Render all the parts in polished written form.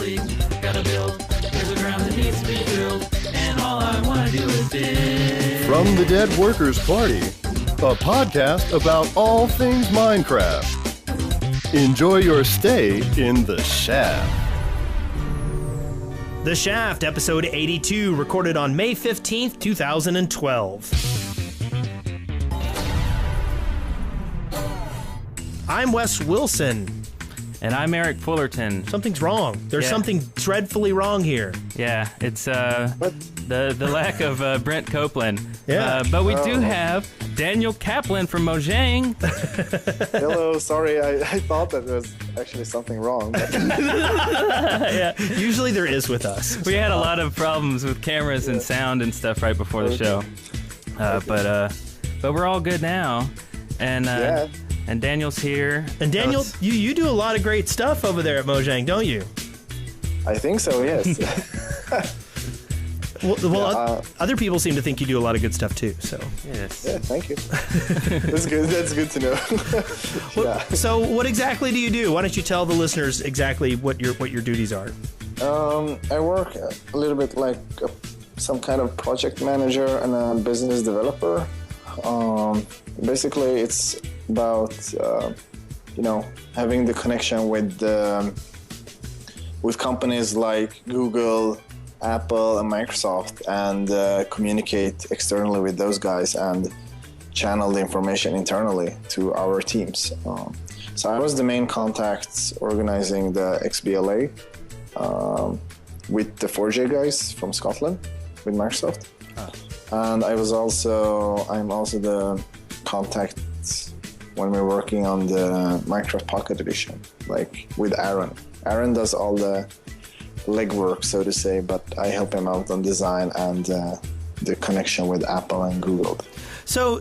sleep. Gotta build, there's a ground that needs to be filled, and all I wanna do is build. From the Dead Workers Party, a podcast about all things Minecraft. Enjoy your stay in the Shaft. The Shaft, episode 82, recorded on May 15th, 2012. I'm Wes Wilson. And I'm Eric Fullerton. Something's wrong. There's something dreadfully wrong here. Yeah, it's the lack of Brent Copeland. Yeah. But we do have Daniel Kaplan from Mojang. Hello, sorry, I thought that there was actually something wrong. But... Yeah, usually there is with us. We had a lot of problems with cameras and sound and stuff right before the show. But we're all good now. And and Daniel's here. And Daniel, you do a lot of great stuff over there at Mojang, don't you? I think so, yes. Other people seem to think you do a lot of good stuff too. So yes. Yeah, thank you. That's good. That's good to know. So what exactly do you do? Why don't you tell the listeners exactly what your duties are? I work a little bit like some kind of project manager and a business developer. Basically, it's about having the connection with companies like Google, Apple, and Microsoft, and communicate externally with those guys and channel the information internally to our teams. So I was the main contact organizing the XBLA with the 4J guys from Scotland with Microsoft. And I'm also the contact when we're working on the Minecraft Pocket Edition, like with Aaron. Aaron does all the legwork, so to say, but I help him out on design and the connection with Apple and Google. So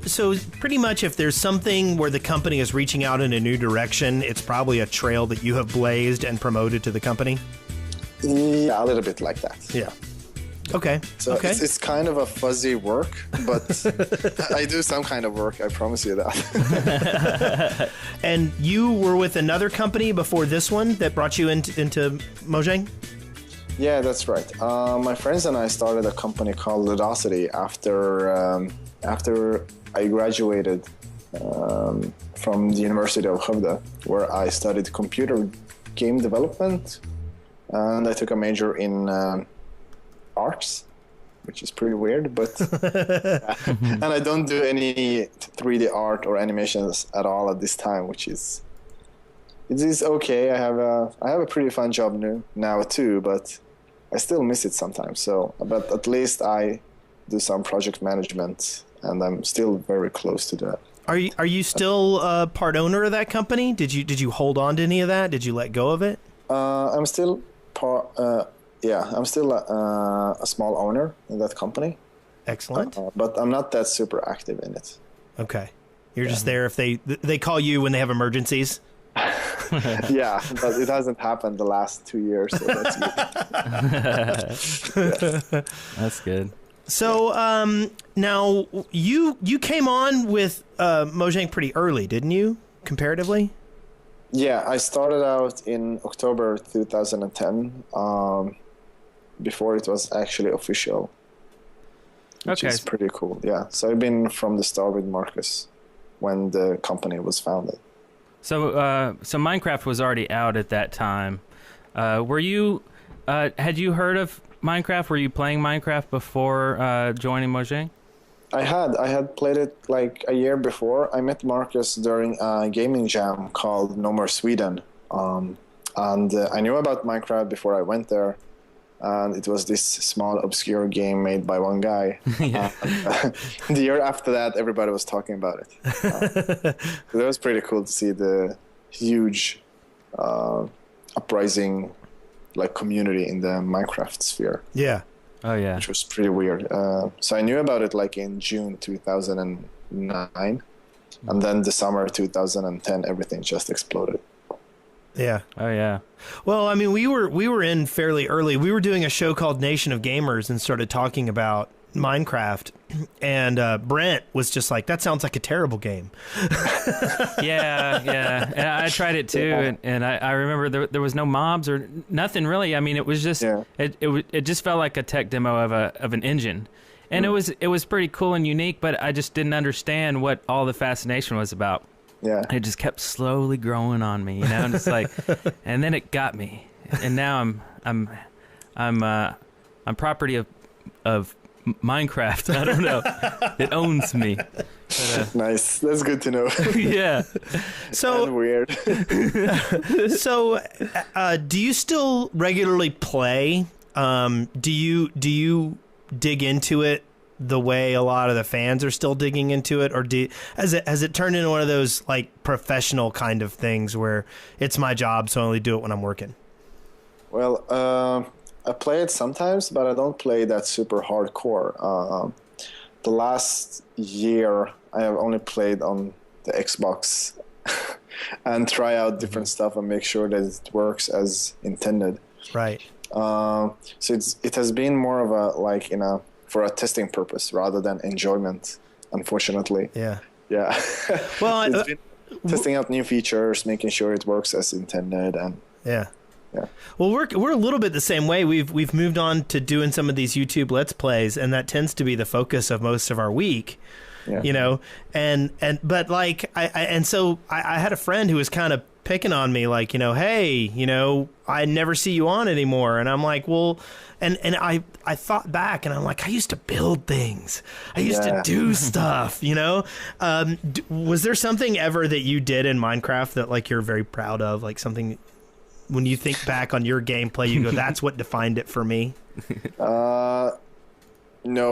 pretty much if there's something where the company is reaching out in a new direction, it's probably a trail that you have blazed and promoted to the company? Yeah, a little bit like that. Yeah. Okay. So it's kind of a fuzzy work, but I do some kind of work, I promise you that. And you were with another company before this one that brought you into Mojang? Yeah, that's right. My friends and I started a company called Ludosity after I graduated from the University of Skövde, where I studied computer game development, and I took a major in arts, which is pretty weird, but and I don't do any 3D art or animations at all at this time, which is okay. I have a pretty fun job now too, but I still miss it sometimes. So, but at least I do some project management, and I'm still very close to that. Are you still part owner of that company? Did you hold on to any of that? Did you let go of it? I'm still I'm still a small owner in that company. Excellent. But I'm not that super active in it. Okay. You're just there if they call you when they have emergencies? Yeah, but it hasn't happened the last 2 years, so that's good. That's good. So now you came on with Mojang pretty early, didn't you, comparatively? Yeah, I started out in October 2010, before it was actually official, which is pretty cool. Yeah, so I've been from the start with Marcus when the company was founded. So Minecraft was already out at that time. Were you? Had you heard of Minecraft? Were you playing Minecraft before joining Mojang? I had played it like a year before. I met Marcus during a gaming jam called No More Sweden. And I knew about Minecraft before I went there. And it was this small, obscure game made by one guy. The year after that, everybody was talking about it. It was pretty cool to see the huge uprising community in the Minecraft sphere. Yeah. Oh, yeah. Which was pretty weird. So I knew about it in June 2009. And then the summer 2010, everything just exploded. Yeah. Oh, yeah. Well, I mean, we were in fairly early. We were doing a show called Nation of Gamers and started talking about Minecraft, and Brent was just like, "That sounds like a terrible game." Yeah. And I tried it too, and I remember there was no mobs or nothing really. I mean, it was just it just felt like a tech demo of an engine, and it was pretty cool and unique. But I just didn't understand what all the fascination was about. Yeah, it just kept slowly growing on me, and it's like, and then it got me, and now I'm property of Minecraft. I don't know. It owns me. But, nice. That's good to know. Yeah. So and weird. So, do you still regularly play? Do you dig into it the way a lot of the fans are still digging into it, or has it turned into one of those like professional kind of things where it's my job, so I only do it when I'm working? Well, I play it sometimes, but I don't play that super hardcore. The last year, I have only played on the Xbox and try out different stuff and make sure that it works as intended. Right. So it has been more of a for a testing purpose rather than enjoyment, unfortunately. Yeah. Yeah. Well, it's been testing out new features, making sure it works as intended, and yeah. Yeah. Well, we're a little bit the same way. We've moved on to doing some of these YouTube Let's Plays, and that tends to be the focus of most of our week. Yeah. You know, but like I had a friend who was kind of picking on me, like, hey, I never see you on anymore, and I'm like, well, and I thought back, and I'm like, I used to build things, I used to do stuff, was there something ever that you did in Minecraft that like you're very proud of, like something? When you think back on your gameplay, you go, that's what defined it for me? No,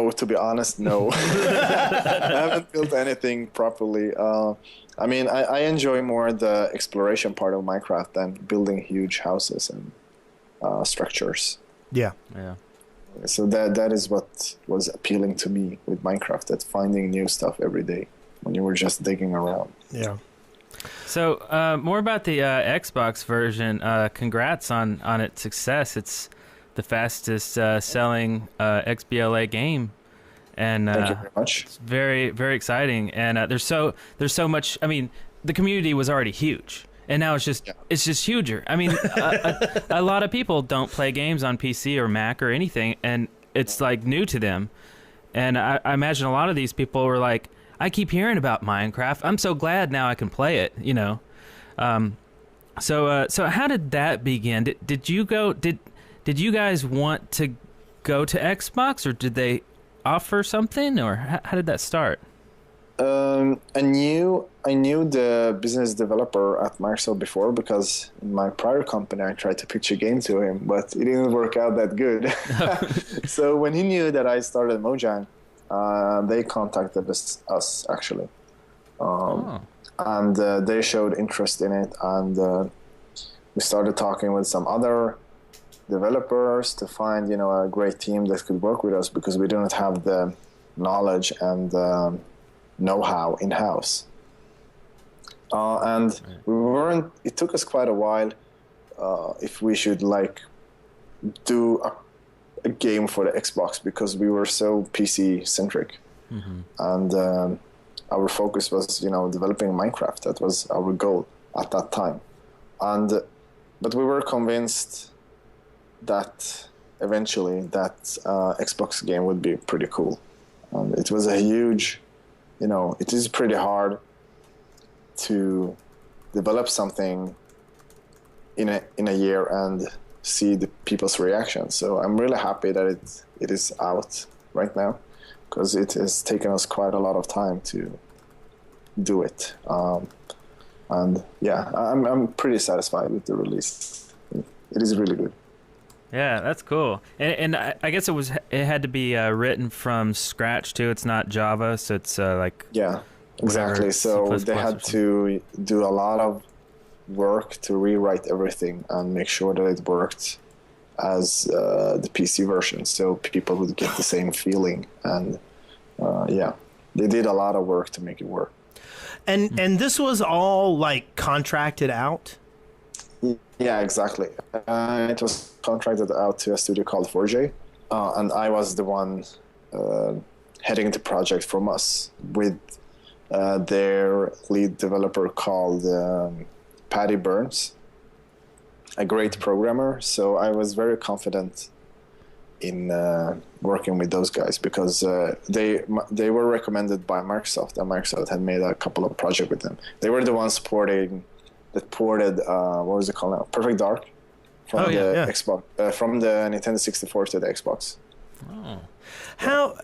to be honest, no. I haven't built anything properly. I mean, I enjoy more the exploration part of Minecraft than building huge houses and structures. Yeah. Yeah. So that is what was appealing to me with Minecraft, that finding new stuff every day when you were just digging around. Yeah. So more about the Xbox version. Congrats on its success. It's the fastest selling XBLA game, and thank you very much. It's very, very exciting. And there's so much. I mean, the community was already huge, and now it's just huger. I mean, a lot of people don't play games on PC or Mac or anything, and it's like new to them. And I imagine a lot of these people were like, I keep hearing about Minecraft. I'm so glad now I can play it, So how did that begin? Did you guys want to go to Xbox, or did they offer something, or how did that start? I knew the business developer at Microsoft before, because in my prior company I tried to pitch a game to him, but it didn't work out that good. So when he knew that I started Mojang, they contacted us actually, and they showed interest in it, and we started talking with some other developers to find a great team that could work with us, because we didn't have the knowledge and know-how in-house, and we weren't. It took us quite a while if we should do a game for the Xbox, because we were so PC centric, and our focus was developing Minecraft. That was our goal at that time, but we were convinced that eventually that Xbox game would be pretty cool, and it was a huge, it is pretty hard to develop something in a year and see the people's reaction. So I'm really happy that it is out right now, because it has taken us quite a lot of time to do it. And yeah, I'm pretty satisfied with the release. It is really good. Yeah, that's cool. And I guess it had to be written from scratch too. It's not Java, so it's yeah, exactly. So they had to do a lot of work to rewrite everything and make sure that it worked as the PC version, so people would get the same feeling. And yeah, they did a lot of work to make it work. And this was all contracted out? Yeah, exactly. It was contracted out to a studio called 4J, and I was the one heading the project from us with their lead developer called Patty Burns, a great programmer. So I was very confident in working with those guys because they were recommended by Microsoft, and Microsoft had made a couple of projects with them. They were the ones ported what was it called now? Perfect Dark from Xbox, from the Nintendo 64 to the Xbox. Oh. How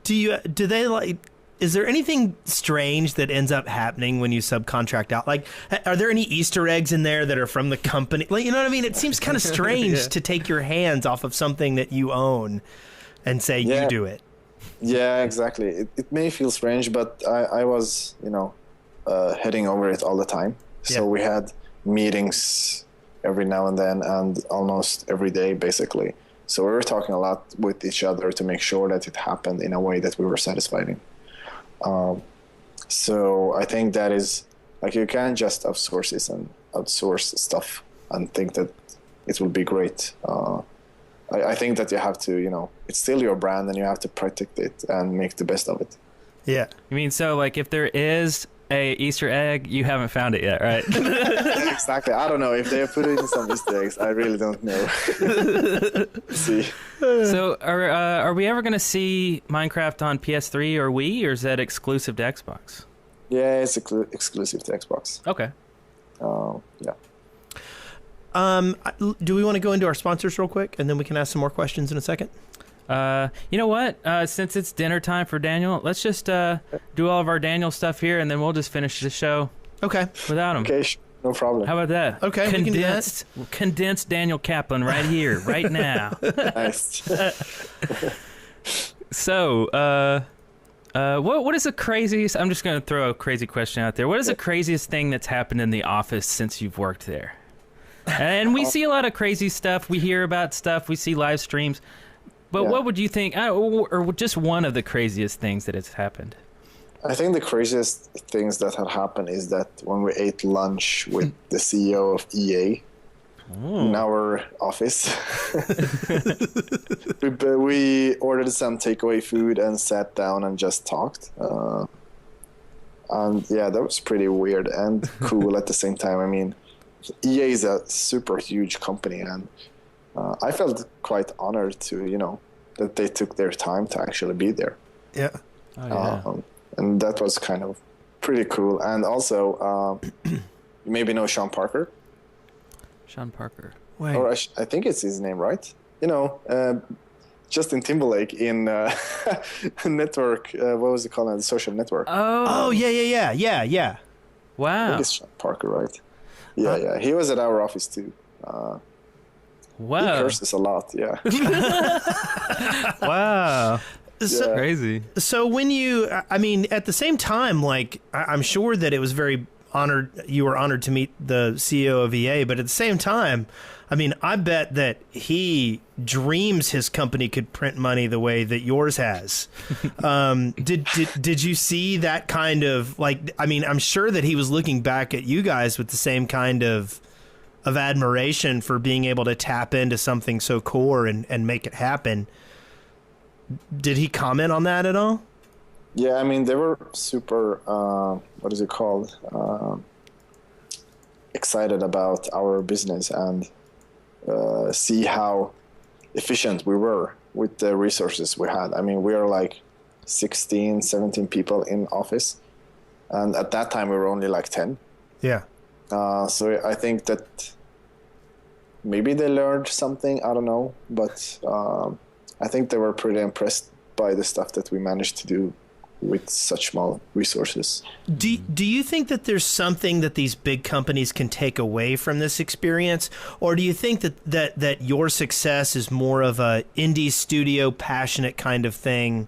do they like? Is there anything strange that ends up happening when you subcontract out? Like, are there any Easter eggs in there that are from the company? Like, you know what I mean? It seems kind of strange to take your hands off of something that you own and say you do it. Yeah, exactly. It may feel strange, but I was, heading over it all the time. So we had meetings every now and then and almost every day, basically. So we were talking a lot with each other to make sure that it happened in a way that we were satisfied in. So I think that is, like, you can't just outsource stuff and think that it will be great. I think that you have to, it's still your brand and you have to protect it and make the best of it. Yeah. You mean, so like if there is a Easter egg, you haven't found it yet, right? Exactly. I don't know if they put in some Easter eggs. I really don't know. See. So are we ever going to see Minecraft on PS3 or Wii, or is that exclusive to Xbox? Yeah, it's exclusive to Xbox. Okay. Yeah. Do we want to go into our sponsors real quick, and then we can ask some more questions in a second? You know what? Since it's dinner time for Daniel, let's just do all of our Daniel stuff here, and then we'll just finish the show. Okay. Without him. Okay, no problem. How about that? Okay, we can do that. Condensed Daniel Kaplan right here, right now. Nice. So, what is the craziest? I'm just going to throw a crazy question out there. What is the craziest thing that's happened in the office since you've worked there? And we see a lot of crazy stuff. We hear about stuff. We see live streams. But what would you think, or just one of the craziest things that has happened? I think the craziest things that have happened is that when we ate lunch with the CEO of EA in our office, we ordered some takeaway food and sat down and just talked. And yeah, that was pretty weird and cool at the same time. I mean, EA is a super huge company, and I felt quite honored to, that they took their time to actually be there. Yeah. Oh, yeah. And that was kind of pretty cool. And also, you maybe know Sean Parker. Sean Parker. Wait. Or I think it's his name, right? Justin Timberlake in Network. What was it called? The Social Network. Oh, yeah. Wow. I think it's Sean Parker, right? Yeah. He was at our office too. Wow. He curses a lot, yeah. Wow. So, crazy. So when at the same time, like, I'm sure that it was very you were honored to meet the CEO of EA, but at the same time, I mean, I bet that he dreams his company could print money the way that yours has. Did you see that kind of, like, I mean, I'm sure that he was looking back at you guys with the same kind of admiration for being able to tap into something so core and make it happen. Did he comment on that at all? Yeah, I mean, they were super, what is it called? Excited about our business and see how efficient we were with the resources we had. I mean, we are like 16, 17 people in office. And at that time, we were only like 10. Yeah. So I think that maybe they learned something. I don't know. But I think they were pretty impressed by the stuff that we managed to do with such small resources. Do you think that there's something that these big companies can take away from this experience? Or do you think that your success is more of a indie studio passionate kind of thing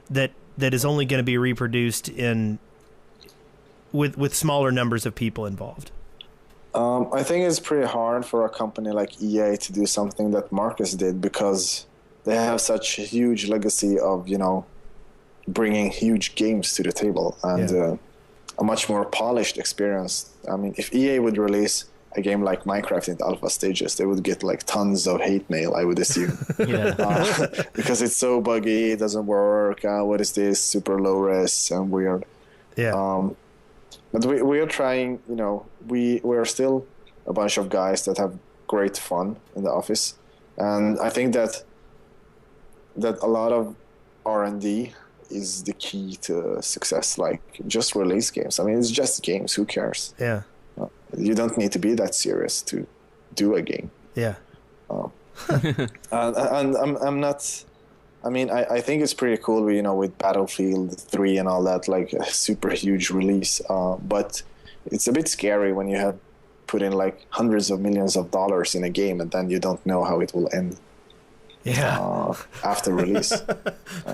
that is only going to be reproduced with smaller numbers of people involved? I think it's pretty hard for a company like EA to do something that Marcus did because they have such a huge legacy of, bringing huge games to the table and a much more polished experience. I mean, if EA would release a game like Minecraft in the alpha stages, they would get like tons of hate mail, I would assume. Because it's so buggy, it doesn't work. What is this? Super low res and weird. Yeah. But we are trying, we're still a bunch of guys that have great fun in the office. And I think that a lot of R&D is the key to success. Like, just release games. I mean, it's just games. Who cares? Yeah. You don't need to be that serious to do a game. Yeah. And I'm not. I mean, I think it's pretty cool, with Battlefield 3 and all that, like a super huge release. But it's a bit scary when you have put in like hundreds of millions of dollars in a game and then you don't know how it will end. Yeah. After release. So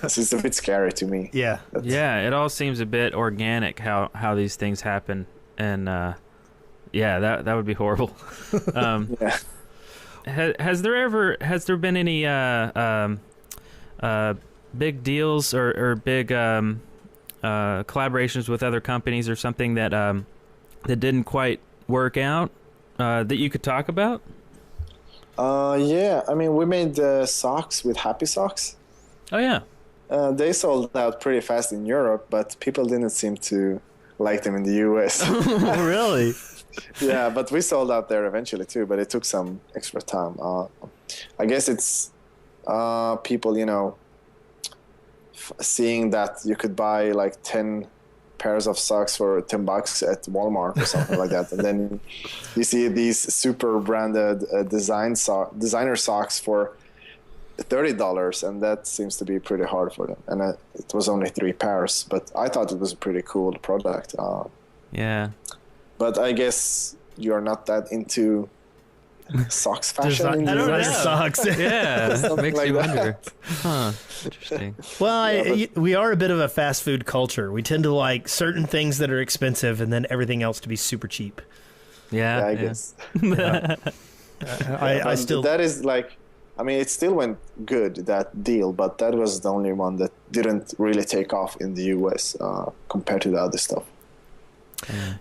it's a bit scary to me. Yeah. Yeah, it all seems a bit organic how these things happen, and that would be horrible. Yeah. Has there been any big deals or big collaborations with other companies or something that didn't quite work out that you could talk about? Yeah, I mean, we made socks with Happy Socks. Oh yeah. They sold out pretty fast in Europe, but people didn't seem to like them in the US. Oh, really? Yeah, but we sold out there eventually too, but it took some extra time. I guess it's people, seeing that you could buy like 10 pairs of socks for $10 at Walmart or something like that, and then you see these super branded designer socks for $30, and that seems to be pretty hard for them. And it was only 3 pairs, but I thought it was a pretty cool product. Yeah. But I guess you're not that into socks fashion. I don't know. Socks. Yeah, Something makes like you that. wonder. Huh. Interesting. Well, we are a bit of a fast food culture. We tend to like certain things that are expensive and then everything else to be super cheap. Yeah, I guess. I still... That is like, I mean, it still went good, that deal, but that was the only one that didn't really take off in the US compared to the other stuff.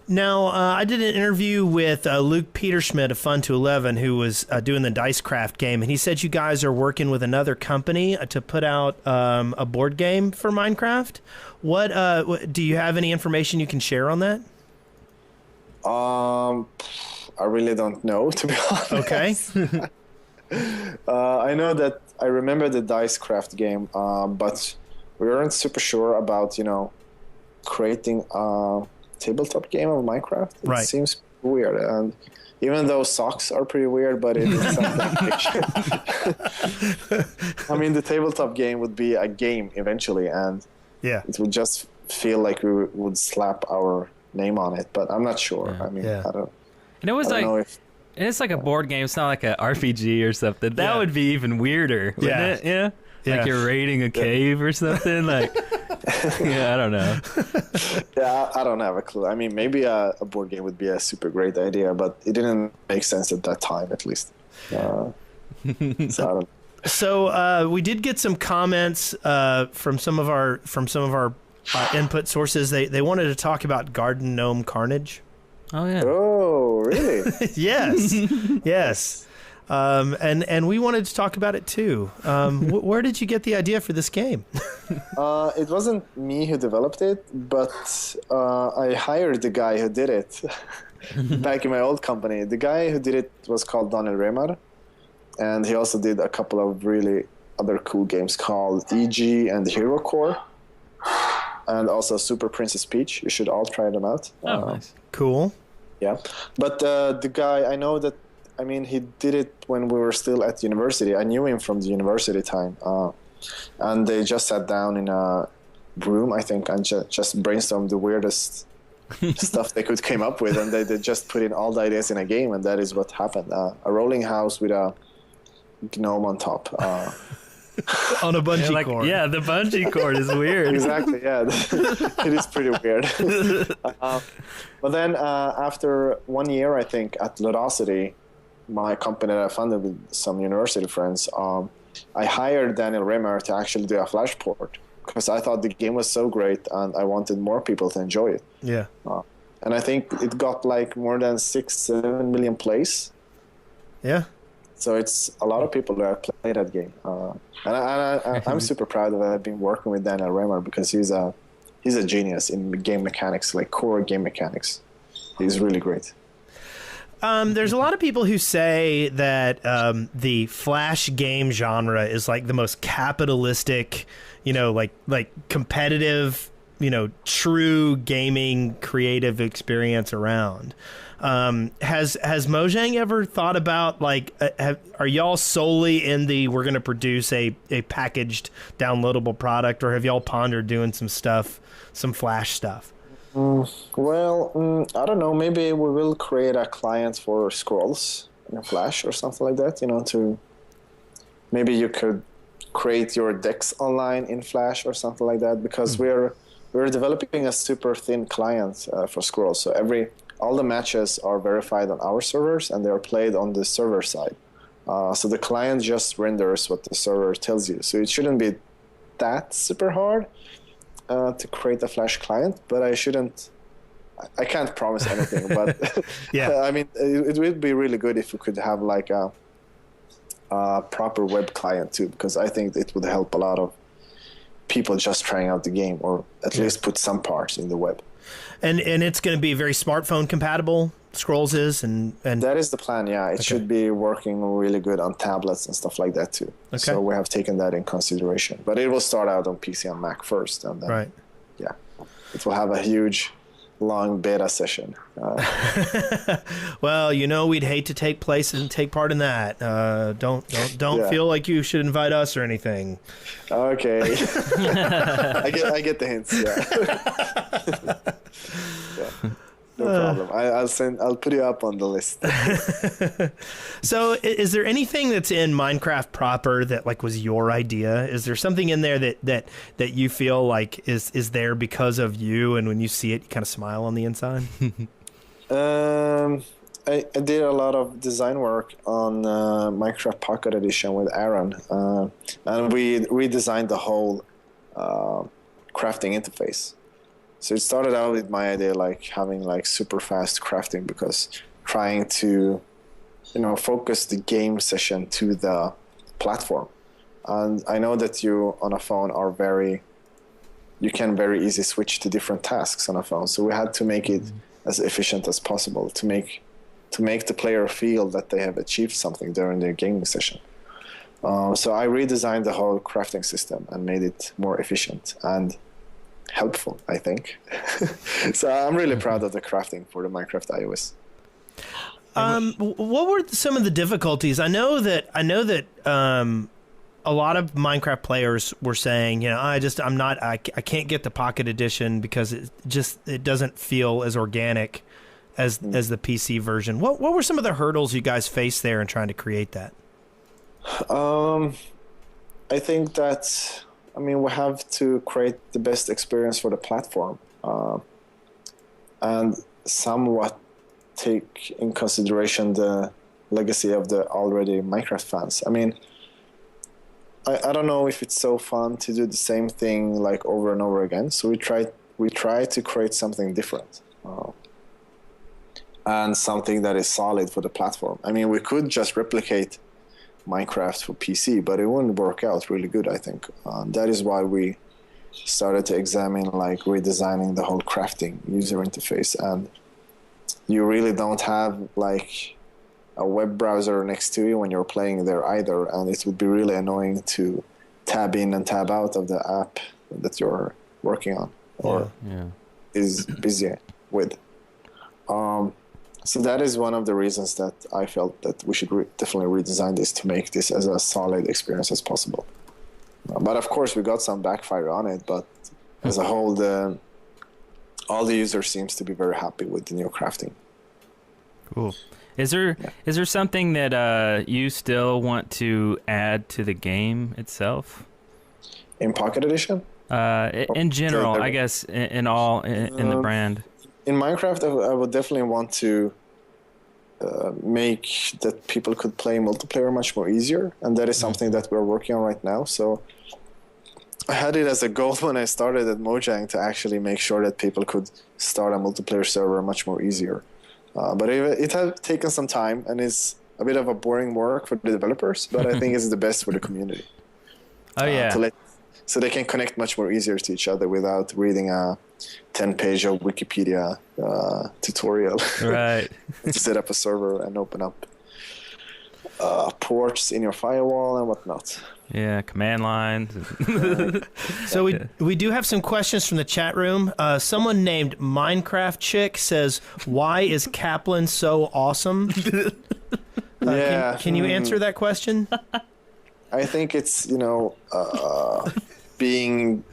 Now, I did an interview with Luke Peterschmidt of Fun to 11, who was doing the Dicecraft game, and he said you guys are working with another company to put out a board game for Minecraft. What do you have any information you can share on that? I really don't know, to be honest. Okay. I know that I remember the Dicecraft game, but we weren't super sure about, creating a tabletop game of Minecraft. It Right. seems weird, and even though socks are pretty weird, but it's something fiction. I mean, the tabletop game would be a game eventually, and Yeah. it would just feel like we would slap our name on it, but I'm not sure. Yeah. I mean, Yeah. I don't And it was know like if it's like a board game. It's not like an RPG or something. That Yeah. would be even weirder, wouldn't Yeah. it? Yeah. Yeah. Like you're raiding a cave or something. Like, yeah, I don't know. Yeah, I don't have a clue. I mean, maybe a board game would be a super great idea, but it didn't make sense at that time, at least. So I don't. So we did get some comments from some of our input sources. They wanted to talk about Garden Gnome Carnage. Oh yeah. Oh, really? Yes, yes. And we wanted to talk about it too. Where did you get the idea for this game? It wasn't me who developed it, but I hired the guy who did it back in my old company. The guy who did it was called Daniel Remar, and he also did a couple of really other cool games called EG and Hero Core, and also Super Princess Peach. You should all try them out. Oh, nice. Cool. Yeah, but the guy, I know that, I mean, he did it when we were still at university. I knew him from the university time. And they just sat down in a room, I think, and just brainstormed the weirdest stuff they could come up with. And they just put in all the ideas in a game, and that is what happened. A rolling house with a gnome on top. On a bungee cord. Yeah, the bungee cord is weird. Exactly, yeah. It is pretty weird. But then after 1 year, I think, at Ludosity, my company that I funded with some university friends, I hired Daniel Remar to actually do a flash port because I thought the game was so great and I wanted more people to enjoy it. Yeah. and I think it got like more than 6-7 million plays. Yeah. So it's a lot of people that have played that game, and I'm super proud that I've been working with Daniel Kaplan because he's a genius in game mechanics, like core game mechanics. He's really great. There's a lot of people who say that the Flash game genre is like the most capitalistic, like competitive, true gaming creative experience around. Has Mojang ever thought about like, are y'all solely in the we're going to produce a packaged downloadable product, or have y'all pondered doing some Flash stuff? I don't know. Maybe we will create a client for scrolls in Flash or something like that. Maybe you could create your decks online in Flash or something like that, because we're developing a super thin client for scrolls. So all the matches are verified on our servers and they are played on the server side. So the client just renders what the server tells you. So it shouldn't be that super hard to create a Flash client, but I can't promise anything, but yeah. I mean, it would be really good if we could have like a proper web client too, because I think it would help a lot of people just trying out the game, or at least put some parts in the web. And it's going to be very smartphone compatible. Scrolls is and that is the plan. Yeah, it should be working really good on tablets and stuff like that too. Okay. So we have taken that in consideration, but it will start out on PC and Mac first, and then it will have a huge, long beta session. Well, we'd hate to take part in that. Don't feel like you should invite us or anything. Okay. I get the hints. Yeah. No problem. I'll put you up on the list. So is there anything that's in Minecraft proper that like was your idea? Is there something in there that you feel like is there because of you, and when you see it you kind of smile on the inside? I did a lot of design work on Minecraft Pocket Edition with Aaron, and we redesigned the whole crafting interface. So it started out with my idea, like having like super fast crafting, because trying to, focus the game session to the platform. And I know that you on a phone you can very easily switch to different tasks on a phone. So we had to make it as efficient as possible to make the player feel that they have achieved something during their gaming session. So I redesigned the whole crafting system and made it more efficient and helpful, I think. So I'm really proud of the crafting for the Minecraft iOS. What were some of the difficulties? I know that a lot of Minecraft players were saying, I can't get the Pocket Edition because it doesn't feel as organic as the PC version. What were some of the hurdles you guys faced there in trying to create that? I think that we have to create the best experience for the platform, and somewhat take in consideration the legacy of the already Minecraft fans. I don't know if it's so fun to do the same thing like over and over again. So we try to create something different, and something that is solid for the platform. We could just replicate Minecraft for PC, but it wouldn't work out really good, I think. That is why we started to examine like redesigning the whole crafting user interface, and you really don't have like a web browser next to you when you're playing there either, and it would be really annoying to tab in and tab out of the app that you're working on or is busy with. So that is one of the reasons that I felt that we should definitely redesign this to make this as a solid experience as possible. But of course, we got some backfire on it. But as a whole, all the users seems to be very happy with the new crafting. Cool. Is there something that you still want to add to the game itself? In Pocket Edition? In general, I guess in the brand. In Minecraft, I would definitely want to make that people could play multiplayer much more easier, and that is something that we're working on right now. So I had it as a goal when I started at Mojang to actually make sure that people could start a multiplayer server much more easier. But it has taken some time and is a bit of a boring work for the developers, but I think it's the best for the community. Oh yeah. So they can connect much more easier to each other without reading a 10-page of Wikipedia tutorial. Right. To set up a server and open up ports in your firewall and whatnot. Yeah, command lines. So we do have some questions from the chat room. Someone named Minecraft Chick says, "Why is Kaplan so awesome?" Can you answer that question? I think it's being.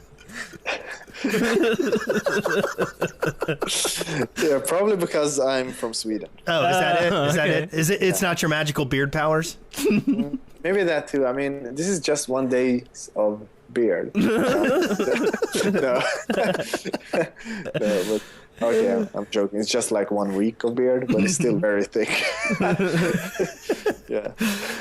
Yeah, probably because I'm from Sweden. Oh, is that it? Is that okay. it? Is it? It's not your magical beard powers? Maybe that too. I mean, this is just one day of beard. No. No, but okay, I'm joking. It's just like 1 week of beard, but it's still very thick. Yeah.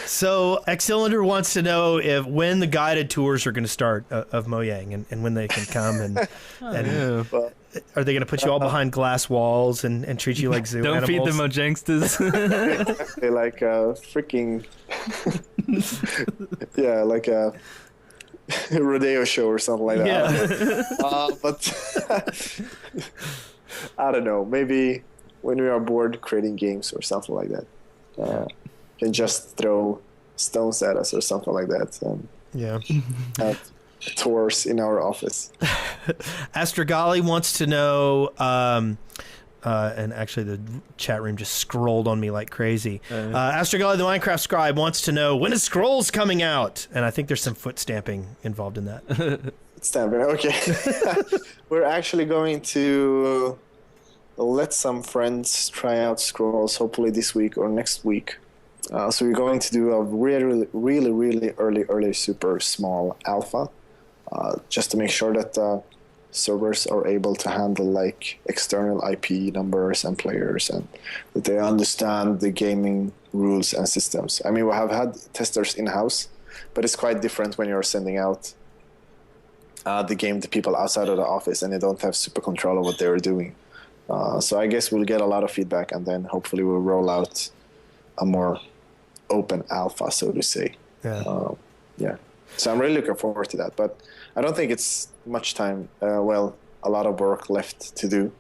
So X-Cylinder wants to know when the guided tours are going to start of Mojang and when they can come and Well, are they going to put you all behind glass walls and treat you like zoo Don't animals? feed the Mojangstas. they like a freaking yeah, like a rodeo show or something like that. Yeah. But I don't know. Maybe when we are bored creating games or something like that, can just throw stones at us or something like that. Yeah. Have tours in our office. Astrogali wants to know, and actually the chat room just scrolled on me like crazy. Astrogali, the Minecraft scribe, wants to know, when is Scrolls coming out? And I think there's some foot stamping involved in that. Stamping, okay. We're actually going to let some friends try out Scrolls, hopefully this week or next week. So we're going to do a really early, super small alpha, just to make sure that servers are able to handle like external IP numbers and players, and that they understand the gaming rules and systems. I mean, we have had testers in-house, but it's quite different when you're sending out the game to people outside of the office and they don't have super control of what they're doing. So I guess we'll get a lot of feedback, and then hopefully we'll roll out a more open alpha, so to say. Yeah. Yeah. So I'm really looking forward to that, but I don't think it's much time. A lot of work left to do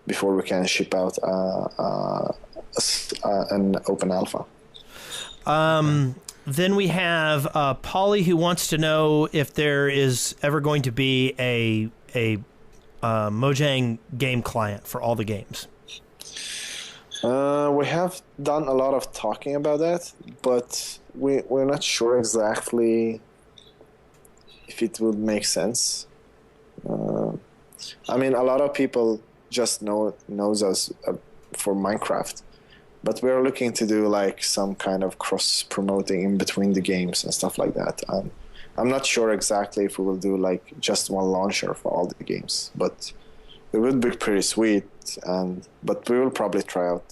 before we can ship out an open alpha. Then we have Polly, who wants to know if there is ever going to be a Mojang game client for all the games. We have done a lot of talking about that, but we're not sure exactly if it would make sense. I mean, a lot of people just knows us for Minecraft, but we're looking to do like some kind of cross promoting in between the games and stuff like that. I'm not sure exactly if we will do like just one launcher for all the games, but it would be pretty sweet. But we will probably try out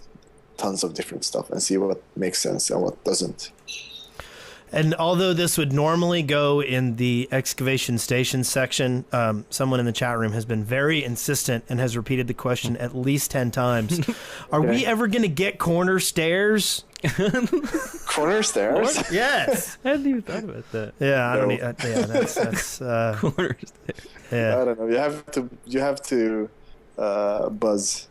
tons of different stuff and see what makes sense and what doesn't. And although this would normally go in the excavation station section, someone in the chat room has been very insistent and has repeated the question at least 10 times. Are we ever going to get corner stairs? Corner stairs? Yes. I hadn't even thought about that. Yeah, I No. don't need, yeah, that's Corners there. yeah. I don't know. You have to buzz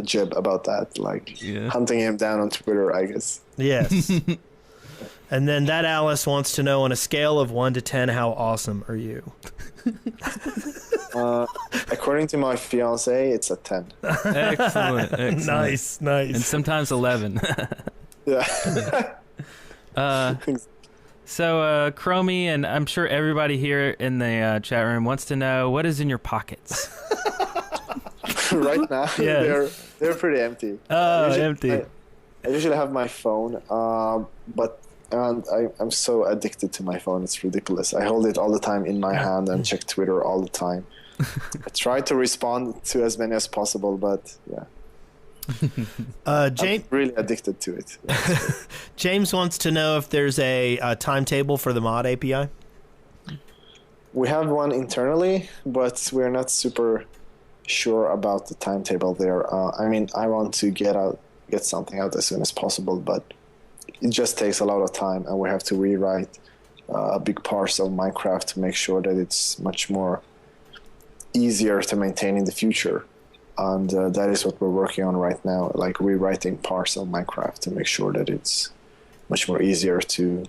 Jeb about that, like hunting him down on Twitter, I guess. Yes. And then that Alice wants to know, on a scale of 1 to 10, how awesome are you? According to my fiance, it's a 10. Excellent. Nice. And sometimes 11. Yeah. So, Chromie, and I'm sure everybody here in the chat room wants to know, what is in your pockets? Right now, Yes. they're pretty empty. Oh, Usually- empty. I usually have my phone, but I'm so addicted to my phone. It's ridiculous. I hold it all the time in my hand and check Twitter all the time. I try to respond to as many as possible, but yeah. James, I'm really addicted to it. James wants to know if there's a timetable for the mod API. We have one internally, but we're not super sure about the timetable there. I mean, I want to get something out as soon as possible, but it just takes a lot of time, and we have to rewrite big parts of Minecraft to make sure that it's much more easier to maintain in the future. And that is what we're working on right now, like rewriting parts of Minecraft to make sure that it's much more easier to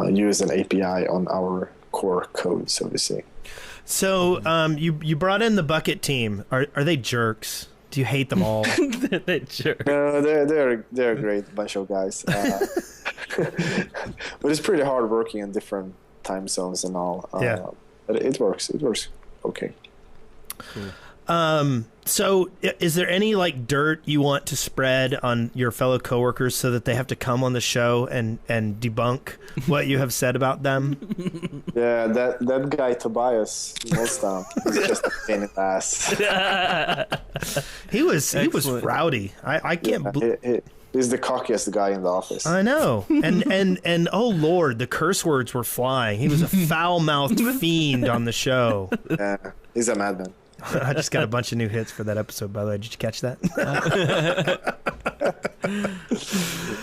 use an API on our core code, so to say. So you brought in the Bucket team. Are they jerks? Do you hate them all? They're jerks. No, they're a great bunch of guys. But it's pretty hard working in different time zones and all. Yeah. But it works. It works okay. Cool. So is there any like dirt you want to spread on your fellow coworkers so that they have to come on the show and debunk what you have said about them? Yeah, that guy Tobias Molstam is just a pain in the ass. He was rowdy. I can't. He's the cockiest guy in the office. I know. And oh Lord, the curse words were flying. He was a foul-mouthed fiend on the show. Yeah, he's a madman. I just got a bunch of new hits for that episode, by the way. Did you catch that?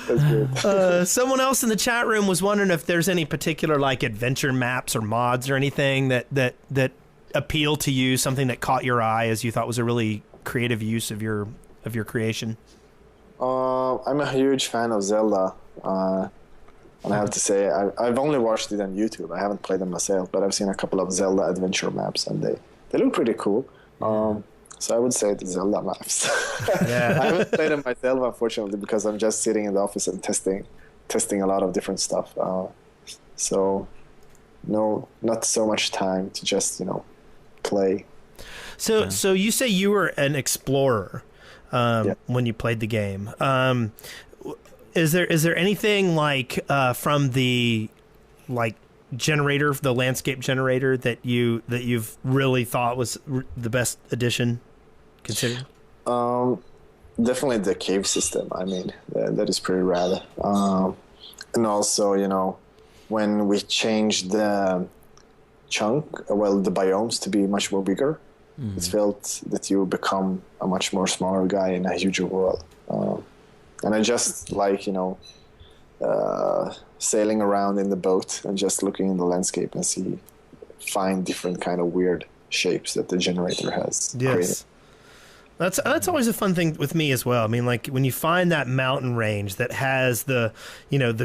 That's good. Someone else in the chat room was wondering if there's any particular like adventure maps or mods or anything that appeal to you, something that caught your eye as you thought was a really creative use of your creation. I'm a huge fan of Zelda. And I have to say, I've only watched it on YouTube. I haven't played them myself, but I've seen a couple of Zelda adventure maps, and they look pretty cool. So I would say the Zelda maps. Yeah. I haven't played them myself, unfortunately, because I'm just sitting in the office and testing a lot of different stuff. So not so much time to just play. So you say you were an explorer when you played the game. Is there anything like from the generator, the landscape generator that you've really thought was the best addition considered? Definitely the cave system. I mean, that is pretty rad. And also, when we changed the the biomes to be much more bigger, it felt that you become a much more smaller guy in a huger world. And I just like, sailing around in the boat and just looking in the landscape and find different kind of weird shapes that the generator has created. That's always a fun thing with me as well. I mean, like when you find that mountain range that has the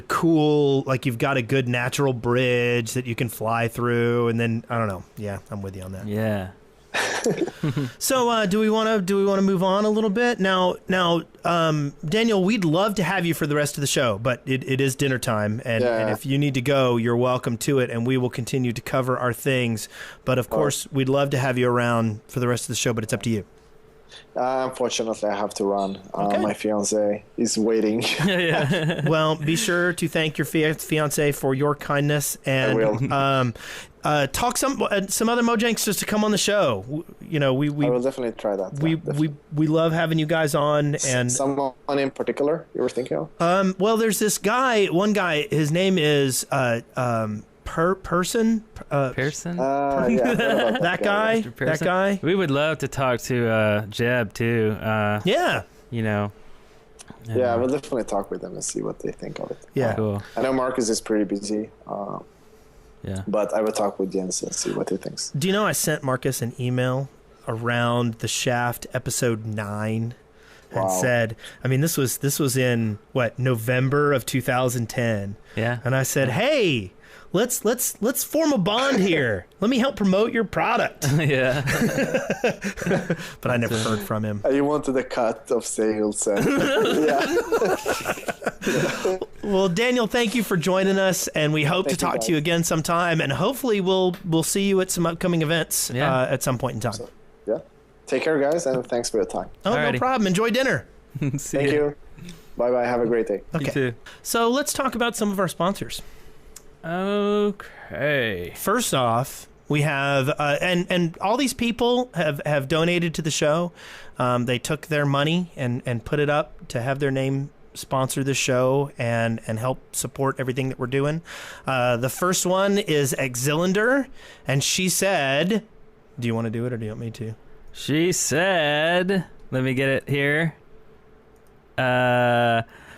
cool, like you've got a good natural bridge that you can fly through, and then I don't know. Yeah, I'm with you on that. Yeah. So do we want to move on a little bit now? Daniel, we'd love to have you for the rest of the show, but it is dinner time, and if you need to go, you're welcome to it, and we will continue to cover our things. But of course, we'd love to have you around for the rest of the show, but it's up to you. Unfortunately, I have to run. Okay. My fiance is waiting. Yeah. Well, be sure to thank your fiance for your kindness, and I will. Talk some other Mojanksters to come on the show. We I will definitely try that. We love having you guys on. And someone in particular you were thinking of? Well, there's this guy. One guy. His name is Pearson. Pearson? Yeah, That guy. That guy. We would love to talk to Jeb too. Yeah. Yeah, we'll definitely talk with them and see what they think of it. Yeah. Cool. I know Marcus is pretty busy. Yeah. But I will talk with Jens and see what he thinks. Do you know I sent Marcus an email around the Shaft episode 9 and said, I mean, this was in November of 2010. Yeah. And I said, hey, let's form a bond here. Let me help promote your product. Yeah. But I never heard from him. You wanted a cut of sales. Well, Daniel, thank you for joining us, and we hope to talk to you again sometime, and hopefully we'll see you at some upcoming events at some point in time. So, yeah. Take care, guys, and thanks for your time. Oh, Alrighty. no problem. Enjoy dinner. Thank you. Bye-bye. Have a great day. Okay. You too. So let's talk about some of our sponsors. Okay. First off, we have and all these people have donated to the show. They took their money and put it up to have their name sponsor the show and help support everything that we're doing. The first one is Exilander, and she said, do you want to do it or do you want me to? She said, let me get it here.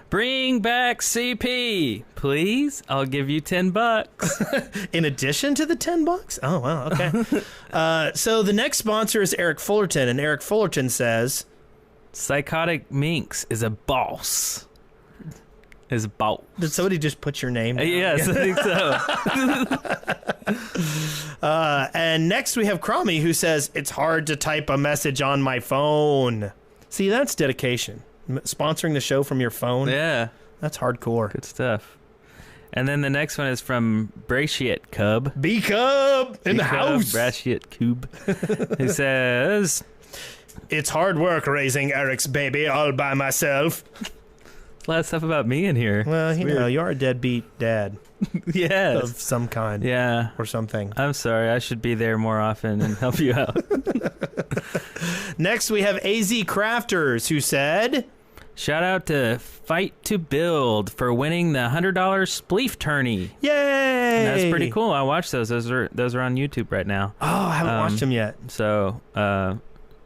Bring back CP, please. I'll give you $10. In addition to the $10? Oh, wow. Okay. So the next sponsor is Eric Fullerton, and Eric Fullerton says, Psychotic Minx is a boss. Is a boss. Did somebody just put your name down? Yes, I think so. And next we have Cromie, who says, it's hard to type a message on my phone. See, that's dedication. Sponsoring the show from your phone. Yeah. That's hardcore. Good stuff. And then the next one is from Braciate Cub. B-Cub in the house. Braciate Cube. He says, it's hard work raising Eric's baby all by myself. a lot of stuff about me in here. Well, you know, you're a deadbeat dad. Yes. Of some kind. Yeah. Or something. I'm sorry. I should be there more often and help you out. Next, we have AZ Crafters, who said, shout out to Fight to Build for winning the $100 Spleef tourney. yay! And that's pretty cool. I watched those. Those are on YouTube right now. Oh, I haven't watched them yet. So,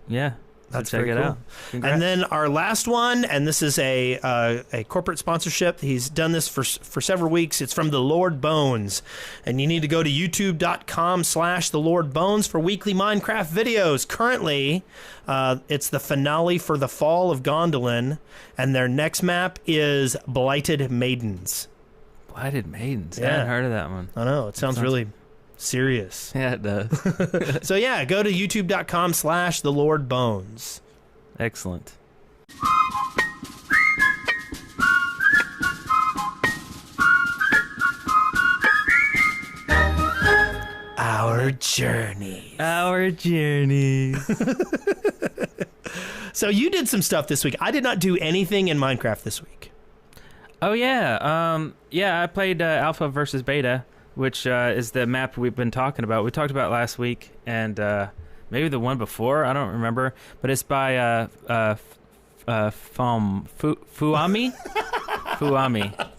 yeah. That's check very it cool. out. Congrats. And then our last one, and this is a corporate sponsorship. He's done this for several weeks. It's from the Lord Bones, and you need to go to youtube.com/the Lord Bones for weekly Minecraft videos. Currently, it's the finale for the Fall of Gondolin, and their next map is Blighted Maidens. Blighted Maidens. Yeah. I hadn't heard of that one. I know, it sounds really serious. Yeah, it does. So yeah, go to youtube.com/the Lord Bones. Excellent. Our journey. Our journey. So you did some stuff this week. I did not do anything in Minecraft this week. Oh, yeah. I played Alpha versus Beta, which is the map we've been talking about. We talked about last week, and maybe the one before. I don't remember. But it's by Fuami? Fuami.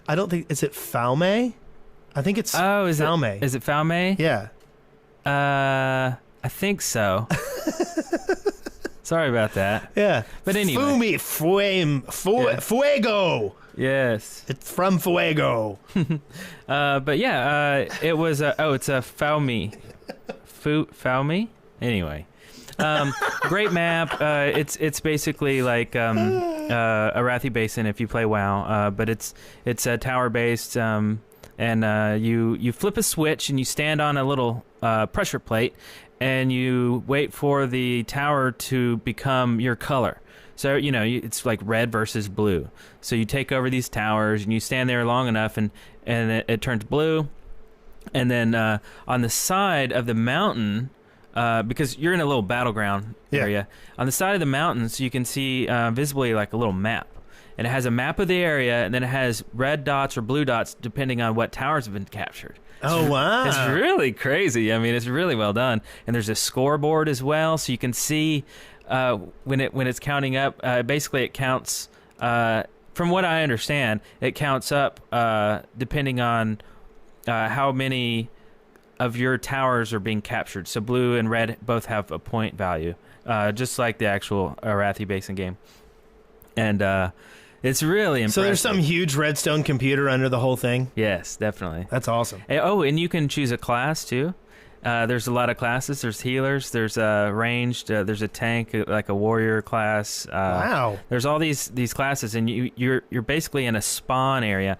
I don't think... Is it Falme? I think it's Falme. Is it Falme? Yeah. I think so. Sorry about that. Yeah. But anyway. Fuego. Yes. It's from Fuego. But yeah, it was it's a Falme. Falme? Anyway. Great map. It's basically like Arathi Basin if you play WoW, but it's tower based, and you flip a switch and you stand on a little pressure plate, and you wait for the tower to become your color. So, you know, it's like red versus blue. So you take over these towers and you stand there long enough and it turns blue. And then on the side of the mountain, because you're in a little battleground area, on the side of the mountains you can see visibly like a little map. And it has a map of the area, and then it has red dots or blue dots depending on what towers have been captured. Oh, wow. It's really crazy. I mean, it's really well done. And there's a scoreboard as well, so you can see when it's counting up. Basically, it counts, from what I understand, it counts up depending on how many of your towers are being captured. So blue and red both have a point value, just like the actual Arathi Basin game. And it's really impressive. So there's some huge redstone computer under the whole thing? Yes, definitely. That's awesome. And you can choose a class, too. There's a lot of classes. There's healers. There's ranged. There's a tank, like a warrior class. Wow. There's all these classes, and you're basically in a spawn area.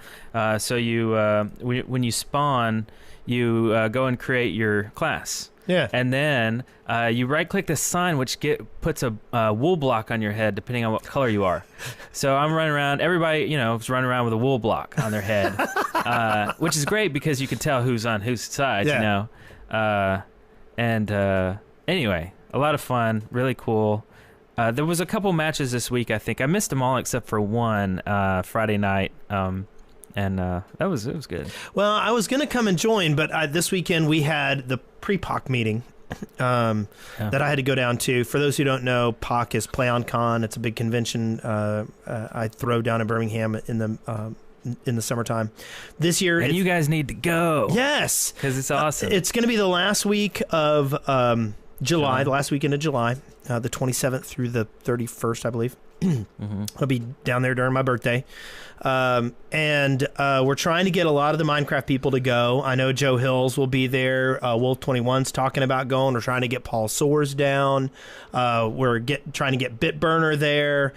So you when you spawn, you go and create your class. Yeah. And then you right-click the sign, which puts a wool block on your head, depending on what color you are. So I'm running around. Everybody, is running around with a wool block on their head, which is great because you can tell who's on whose side, Anyway, a lot of fun, really cool. There was a couple matches this week, I think. I missed them all except for one Friday night. And it was good. Well, I was going to come and join, but this weekend we had the pre-POC meeting, that I had to go down to. For those who don't know, POC is Play on Con. It's a big convention I throw down in Birmingham in the summertime. This year, And you guys need to go. yes, Because it's awesome. it's going to be the last week of July, the last weekend of July, the 27th through the 31st, I believe. I'll be down there during my birthday. And we're trying to get a lot of the Minecraft people to go. I know Joe Hills will be there. Wolf 21's talking about going. We're trying to get Paul Soares down. We're trying to get Bitburner there.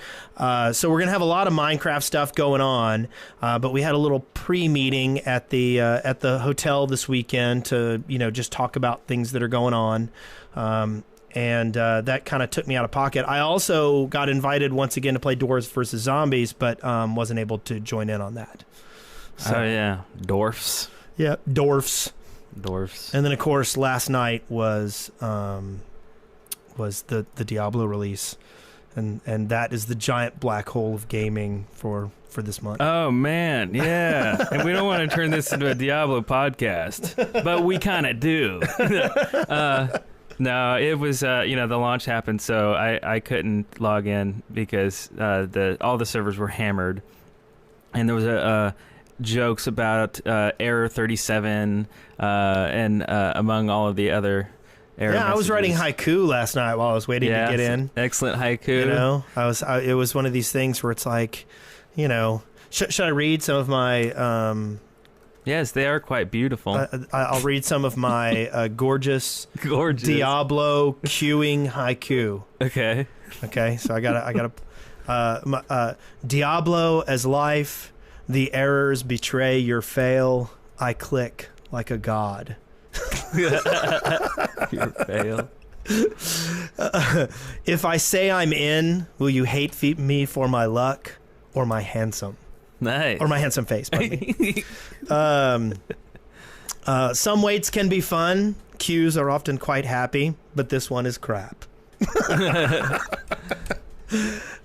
So we're going to have a lot of Minecraft stuff going on. But we had a little pre-meeting at the hotel this weekend to, just talk about things that are going on. And that kind of took me out of pocket. I also got invited once again to play Dwarves versus Zombies, but wasn't able to join in on that. So, oh, yeah. Dwarfs. Yeah, Dwarfs. And then, of course, last night was the Diablo release. And that is the giant black hole of gaming for this month. Oh, man. Yeah. And we don't want to turn this into a Diablo podcast, but we kind of do. No, it was, the launch happened, so I couldn't log in because all the servers were hammered. And there was jokes about Error 37 and among all of the other error messages. I was writing haiku last night while I was waiting to get in. Excellent haiku. It was one of these things where it's like, should I read some of my... Yes, they are quite beautiful. I'll read some of my gorgeous Diablo queuing haiku. Okay. So I gotta Diablo as life, the errors betray your fail. I click like a god. Your fail. If I say I'm in, will you hate me for my luck or my handsome? Nice. Or my handsome face, pardon me. Some waits can be fun. Queues are often quite happy, but this one is crap.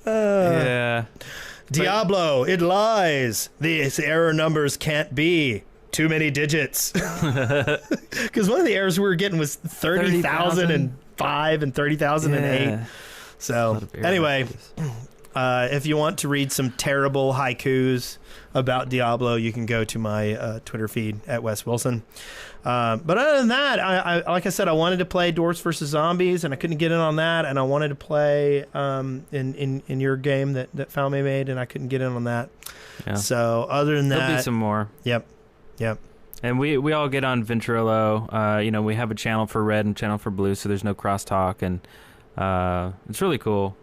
Yeah. Diablo, it lies. These error numbers can't be too many digits. Because one of the errors we were getting was 30,005 and 30,008. Yeah. So, anyway... if you want to read some terrible haikus about Diablo, you can go to my Twitter feed at Wes Wilson. But other than that, I like I said, I wanted to play Dwarves versus Zombies, and I couldn't get in on that. And I wanted to play in your game that Found Me made, and I couldn't get in on that. Yeah. So other than that, There'll be some more. Yep. And we all get on Ventrilo. We have a channel for red and channel for blue, so there's no crosstalk, and it's really cool.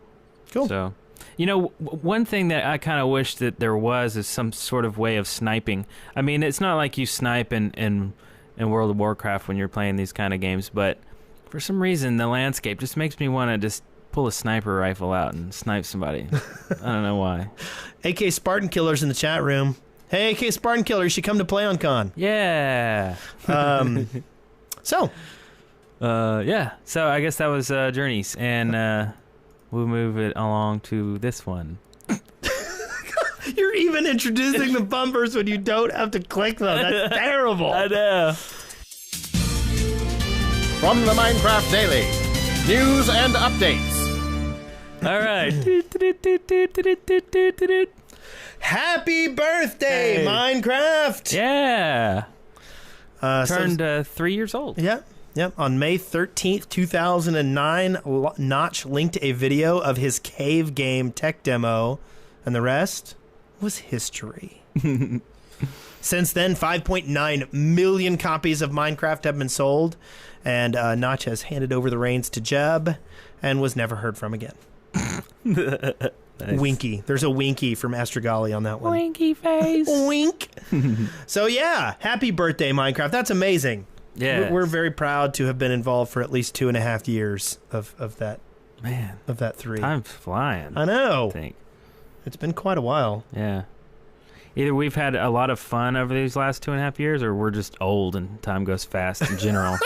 Cool. So. One thing that I kind of wish that there was is some sort of way of sniping. I mean, it's not like you snipe in World of Warcraft when you're playing these kind of games, but for some reason, the landscape just makes me want to just pull a sniper rifle out and snipe somebody. I don't know why. AK Spartan Killer's in the chat room. Hey, AK Spartan Killer, you should come to Play on Con. Yeah. So I guess that was Journeys, and we'll move it along to this one. You're even introducing the bumpers when you don't have to click them. That's terrible. I know. From the Minecraft Daily, news and updates. All right. Happy birthday, Hey. Minecraft! Yeah. Turned 3 years old. Yep. On May 13th, 2009, Notch linked a video of his cave game tech demo, and the rest was history. Since then, 5.9 million copies of Minecraft have been sold, and Notch has handed over the reins to Jeb and was never heard from again. Nice. Winky. There's a winky from Astragali on that one. Winky face. Wink. So yeah, happy birthday, Minecraft. That's amazing. Yeah. We're very proud to have been involved for at least 2.5 years of that. Man. Of that 3. Time's flying. I know. I think. It's been quite a while. Yeah. Either we've had a lot of fun over these last 2.5 years, or we're just old and time goes fast in general.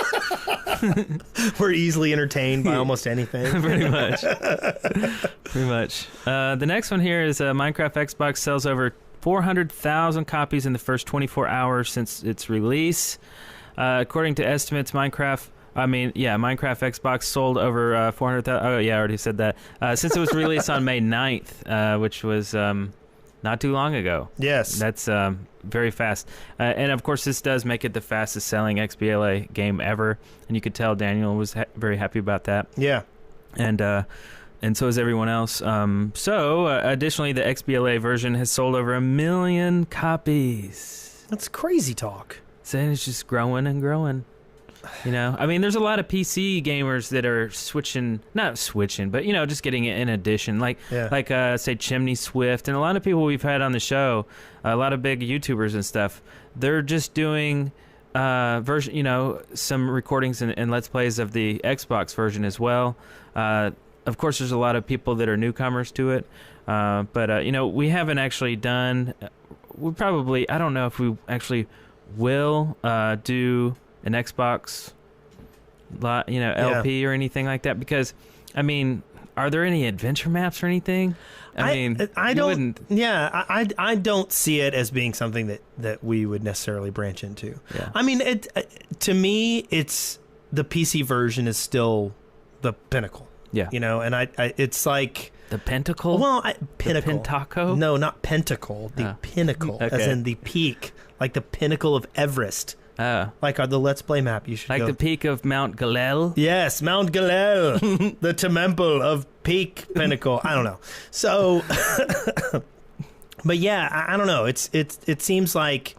We're easily entertained by almost anything. Pretty much. The next one here is Minecraft Xbox sells over 400,000 copies in the first 24 hours since its release. According to estimates, Minecraft I mean, yeah, Minecraft Xbox sold over 400,000. Oh, yeah, I already said that. Since it was released on May 9th, which was not too long ago. Yes. That's very fast. And, of course, this does make it the fastest-selling XBLA game ever. And you could tell Daniel was very happy about that. Yeah. And so is everyone else. Additionally, the XBLA version has sold over 1 million copies. That's crazy talk. So it's just growing and growing. You know, I mean, there's a lot of PC gamers that are not switching, but, you know, just getting it in addition. Say, Chimney Swift, and a lot of people we've had on the show, a lot of big YouTubers and stuff, they're just doing version, you know, some recordings and Let's Plays of the Xbox version as well. Of course, there's a lot of people that are newcomers to it, but you know, we haven't actually done. I don't know if we actually will do an Xbox, LP or anything like that, because, I mean, are there any adventure maps or anything? I don't see it as being something that we would necessarily branch into. Yeah. I mean, to me, it's the PC version is still the pinnacle. Yeah. You know, and it's like the Pentacle. Well, pinnacle. The Pentacle. No, not pentacle. The pinnacle, okay. as in the peak, like the pinnacle of Everest. Oh. Like the Let's Play map. You should like go. the peak of Mount Galel. Yes, Mount Galel, the temple of peak pinnacle. I don't know. So, but yeah, I don't know. It seems like,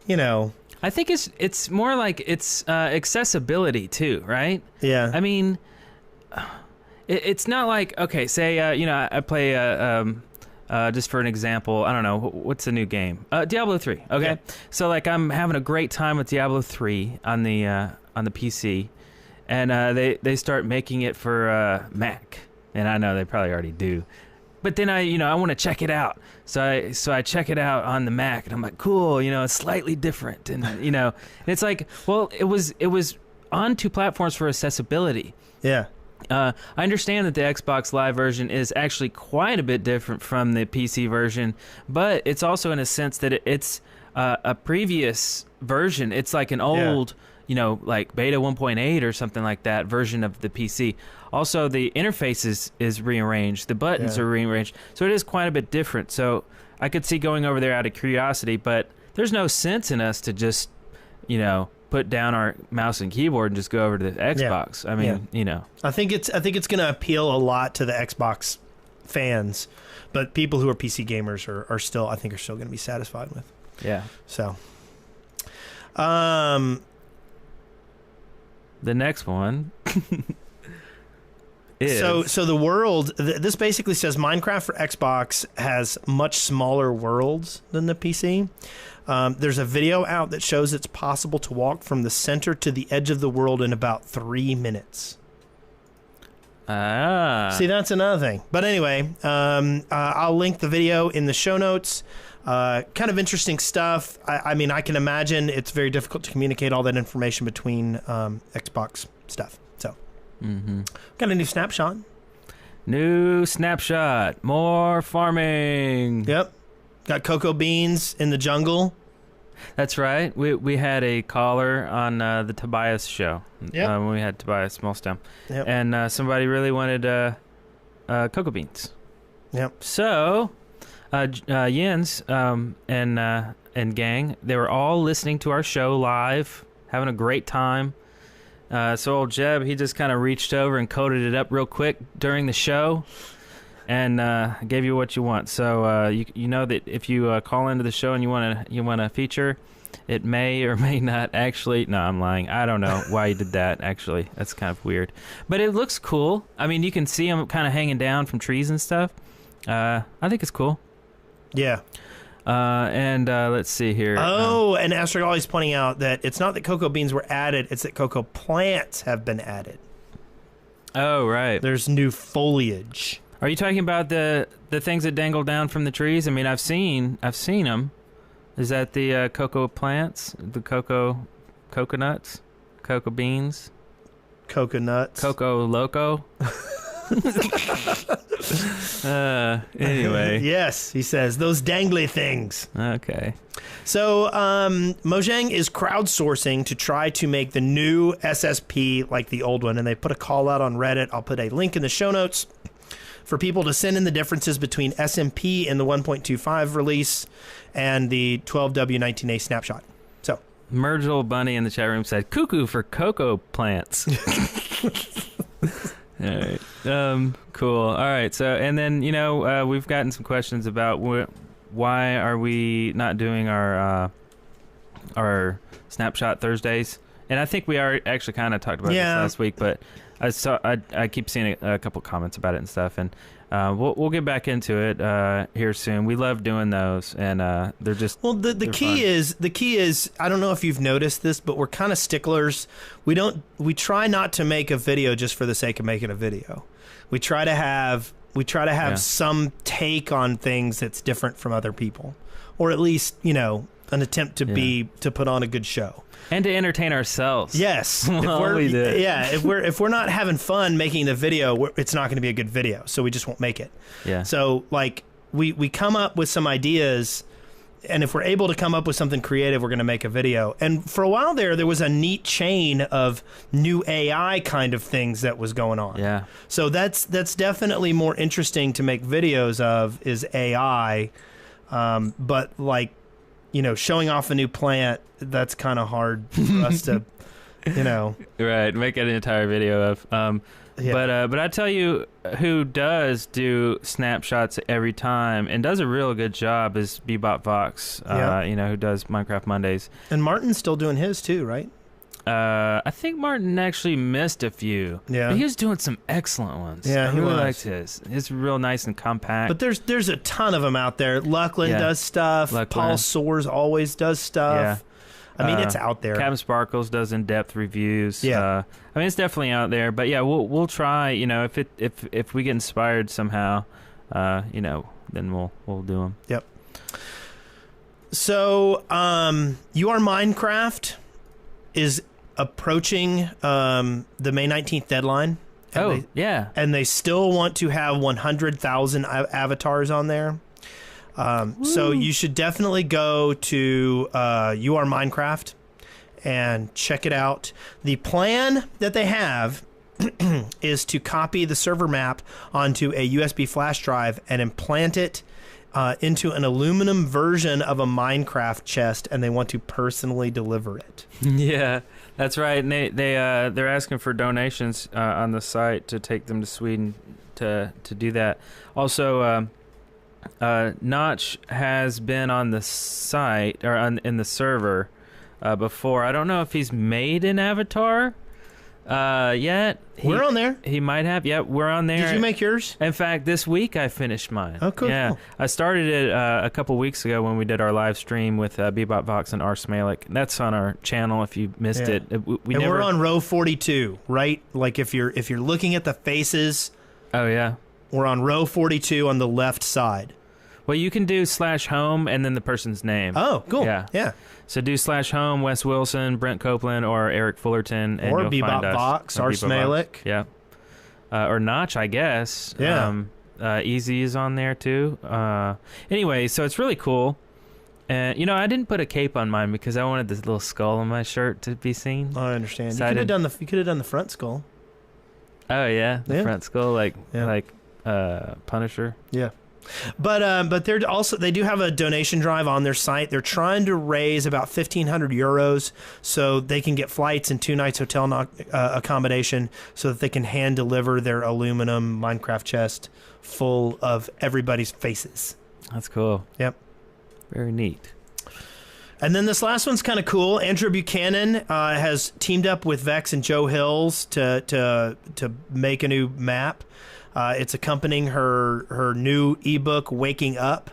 you know. I think it's more like it's accessibility too, right? Yeah. I mean, it's not like, okay, say you know, I play just for an example, I don't know, what's the new game? Diablo 3. Okay, yeah. So like I'm having a great time with Diablo 3 on the PC, and they start making it for Mac, and I know they probably already do, but then I want to check it out, so I check it out on the Mac, and I'm like, cool, you know, it's slightly different, and you know, and it's like, well, it was on 2 platforms for accessibility. Yeah. I understand that the Xbox Live version is actually quite a bit different from the PC version, but it's also in a sense that it's a previous version. It's like an old, you know, like beta 1.8 or something like that version of the PC. Also, the interface is rearranged. The buttons are rearranged. So it is quite a bit different. So I could see going over there out of curiosity, but there's no sense in us to just, you know, put down our mouse and keyboard and just go over to the Xbox. I mean, you know, I think it's going to appeal a lot to the Xbox fans, but people who are PC gamers are still going to be satisfied with. Yeah. So, the next one is so the world. This basically says Minecraft for Xbox has much smaller worlds than the PC. There's a video out that shows it's possible to walk from the center to the edge of the world in about 3 minutes. See, that's another thing. But anyway, I'll link the video in the show notes. Kind of interesting stuff. I mean, I can imagine it's very difficult to communicate all that information between Xbox stuff. So, got a new snapshot. New snapshot. More farming. Yep. Got cocoa beans in the jungle. That's right. We had a caller on the Tobias show. Yep. When we had Tobias Smallstem. Yep. And somebody really wanted cocoa beans. Yep. So, Jens and gang, they were all listening to our show live, having a great time. So old Jeb, he just kind of reached over and coded it up real quick during the show. And gave you what you want. So you know that if you call into the show and you want to feature, it may or may not actually. No, I'm lying. I don't know why you did that. Actually, that's kind of weird. But it looks cool. I mean, you can see them kind of hanging down from trees and stuff. I think it's cool. Yeah. And let's see here. Oh, and Astrogali's pointing out that it's not that cocoa beans were added; it's that cocoa plants have been added. Oh, right. There's new foliage. Are you talking about the things that dangle down from the trees? I mean, I've seen them. Is that the cocoa plants, the coconuts, cocoa beans, coconuts, cocoa loco? Anyway. Yes, he says, those dangly things. Okay. So Mojang is crowdsourcing to try to make the new SSP like the old one, and they put a call out on Reddit. I'll put a link in the show notes for people to send in the differences between SMP in the 1.25 release and the 12W19A snapshot. So Myrtle Bunny in the chat room said, cuckoo for cocoa plants. All right. Cool. All right. So, and then, we've gotten some questions about why are we not doing our Snapshot Thursdays? And I think we are actually kind of talked about this last week, but I keep seeing a couple comments about it and stuff, and we'll get back into it here soon. We love doing those, and they're just the key is I don't know if you've noticed this, but we're kind of sticklers. We try not to make a video just for the sake of making a video. We try to have some take on things that's different from other people, or at least an attempt to put on a good show. And to entertain ourselves. Yes. If we're not having fun making the video, it's not going to be a good video, so we just won't make it. Yeah. So we come up with some ideas, and if we're able to come up with something creative, we're going to make a video. And for a while there was a neat chain of new AI kind of things that was going on. Yeah. So that's definitely more interesting to make videos of is AI, but showing off a new plant, that's kind of hard for us to, Right, make an entire video of. But I tell you who does do snapshots every time and does a real good job is Bebop Vox, who does Minecraft Mondays. And Martin's still doing his too, right? I think Martin actually missed a few. Yeah. But he was doing some excellent ones. Yeah, I really liked his. It's real nice and compact. But there's a ton of them out there. Luckland does stuff. Paul Soares always does stuff. Yeah. I mean, it's out there. Captain Sparkles does in-depth reviews. Yeah. I mean, it's definitely out there. But yeah, we'll try. If we get inspired somehow, then we'll do them. Yep. So, UR Minecraft is approaching the May 19th deadline. And they still want to have 100,000 avatars on there. So you should definitely go to UR Minecraft and check it out. The plan that they have is to copy the server map onto a USB flash drive and implant it into an aluminum version of a Minecraft chest, and they want to personally deliver it. Yeah, that's right. And they're asking for donations on the site to take them to Sweden to do that. Also, Notch has been on the site or in the server before. I don't know if he's made an avatar yet. We're on there. He might have. Yep, we're on there. Did you make yours? In fact, this week I finished mine. Oh, cool. Yeah, cool. I started it a couple weeks ago when we did our live stream with Bebop Vox and Ars Malik. That's on our channel if you missed it. We're on row 42, right? Like if you're looking at the faces. Oh yeah. We're on row 42 on the left side. Well, you can do /home and then the person's name. Oh, cool. Yeah. So do /home, Wes Wilson, Brent Copeland, or Eric Fullerton, and or you'll Bebop find us. Vox, Ars Malik. Yeah. Or Notch, I guess. Yeah. Easy is on there too. Anyway, so it's really cool. And I didn't put a cape on mine because I wanted this little skull on my shirt to be seen. Oh, I understand. So you could have done the front skull. Oh yeah, the front skull, like Punisher. Yeah. But they do have a donation drive on their site. They're trying to raise about 1,500 euros so they can get flights and 2 nights hotel accommodation so that they can hand deliver their aluminum Minecraft chest full of everybody's faces. That's cool. Yep. Very neat. And then this last one's kind of cool. Andrew Buchanan has teamed up with Vex and Joe Hills to make a new map. It's accompanying her new ebook, Waking Up.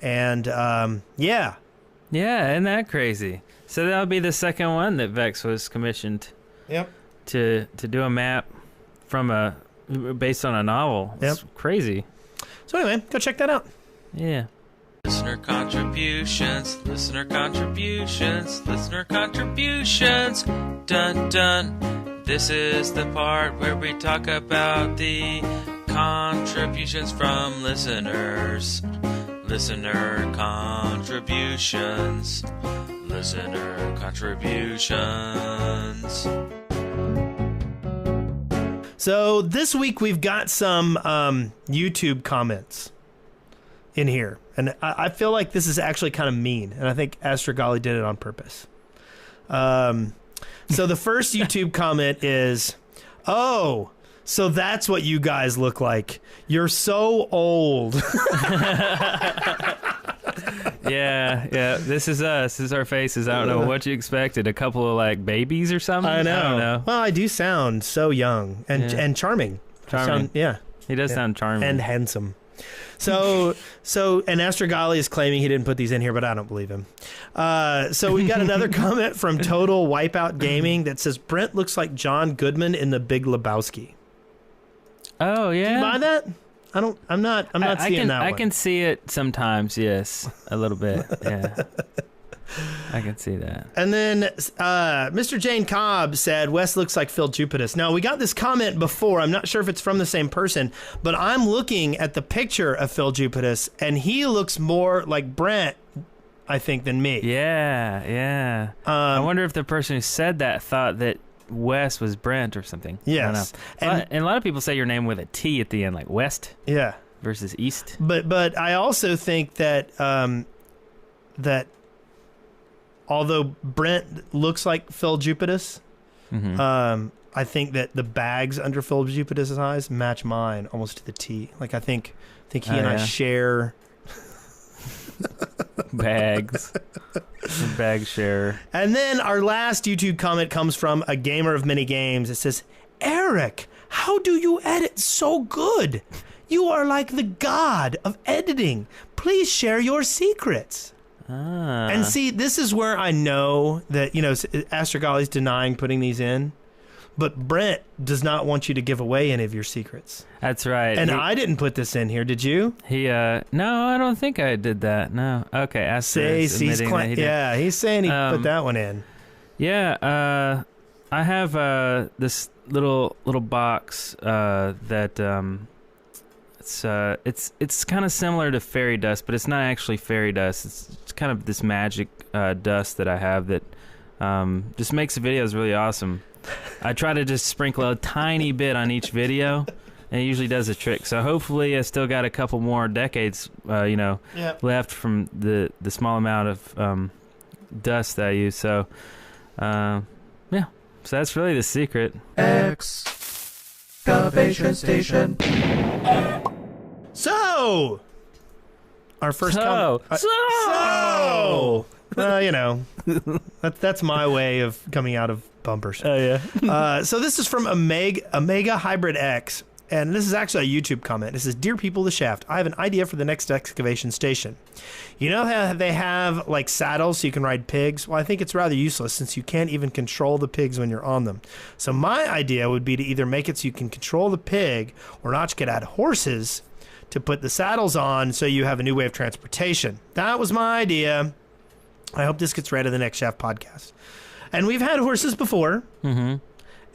And, yeah, isn't that crazy? So that'll be the second one that Vex was commissioned. Yep. To do a map based on a novel. It's crazy. So anyway, go check that out. Yeah. Listener contributions, listener contributions, listener contributions. Dun dun. This is the part where we talk about the contributions from listeners. Listener contributions. Listener contributions. So this week we've got some YouTube comments in here. And I feel like this is actually kind of mean. And I think Astrogali did it on purpose. So the first YouTube comment is, "Oh, so that's what you guys look like. You're so old." Yeah. This is us. This is our faces. I don't know what you expected. A couple of like babies or something. I know. I don't know. Well, I do sound so young and charming. Charming. He does sound charming and handsome. So and Astrogali is claiming he didn't put these in here, but I don't believe him. So we got another comment from Total Wipeout Gaming that says Brent looks like John Goodman in The Big Lebowski. Oh yeah. Do you buy that? I'm not seeing that one. I can see it sometimes. Yes, a little bit. Yeah. I can see that. And then Mr. Jane Cobb said, Wes looks like Phil Jupitus. Now, we got this comment before. I'm not sure if it's from the same person, but I'm looking at the picture of Phil Jupitus, and he looks more like Brent, I think, than me. Yeah. I wonder if the person who said that thought that Wes was Brent or something. Yes. I don't know. And a lot of people say your name with a T at the end, like West. Yeah. Versus East. But I also think that that although Brent looks like Phil Jupitus, I think that the bags under Phil Jupitus' eyes match mine almost to the T. Like I think he and I share bags. Bag share. And then our last YouTube comment comes from a gamer of many games. It says, Eric, how do you edit so good? You are like the god of editing. Please share your secrets. And see, this is where I know that, Astrogali's denying putting these in, but Brent does not want you to give away any of your secrets. That's right. And I didn't put this in here, did you? No, I don't think I did that. No. Okay, Astro's admitting that he did. Yeah, he's saying he put that one in. Yeah, I have this little box that it's kind of similar to fairy dust, but it's not actually fairy dust. It's kind of this magic dust that I have that just makes the videos really awesome. I try to just sprinkle a tiny bit on each video, and it usually does the trick. So hopefully I still got a couple more decades, left from the small amount of dust that I use. So, so that's really the secret. Excavation Station. So, our first that's my way of coming out of bumpers. Oh yeah. So this is from Omega Hybrid X, and this is actually a YouTube comment. It says, "Dear people of the Shaft, I have an idea for the next excavation station. You know how they have like saddles so you can ride pigs? Well, I think it's rather useless since you can't even control the pigs when you're on them. So my idea would be to either make it so you can control the pig, or not, you could add horses to put the saddles on so you have a new way of transportation. That was my idea. I hope this gets read in the next Shaft podcast." And we've had horses before. Mm-hmm.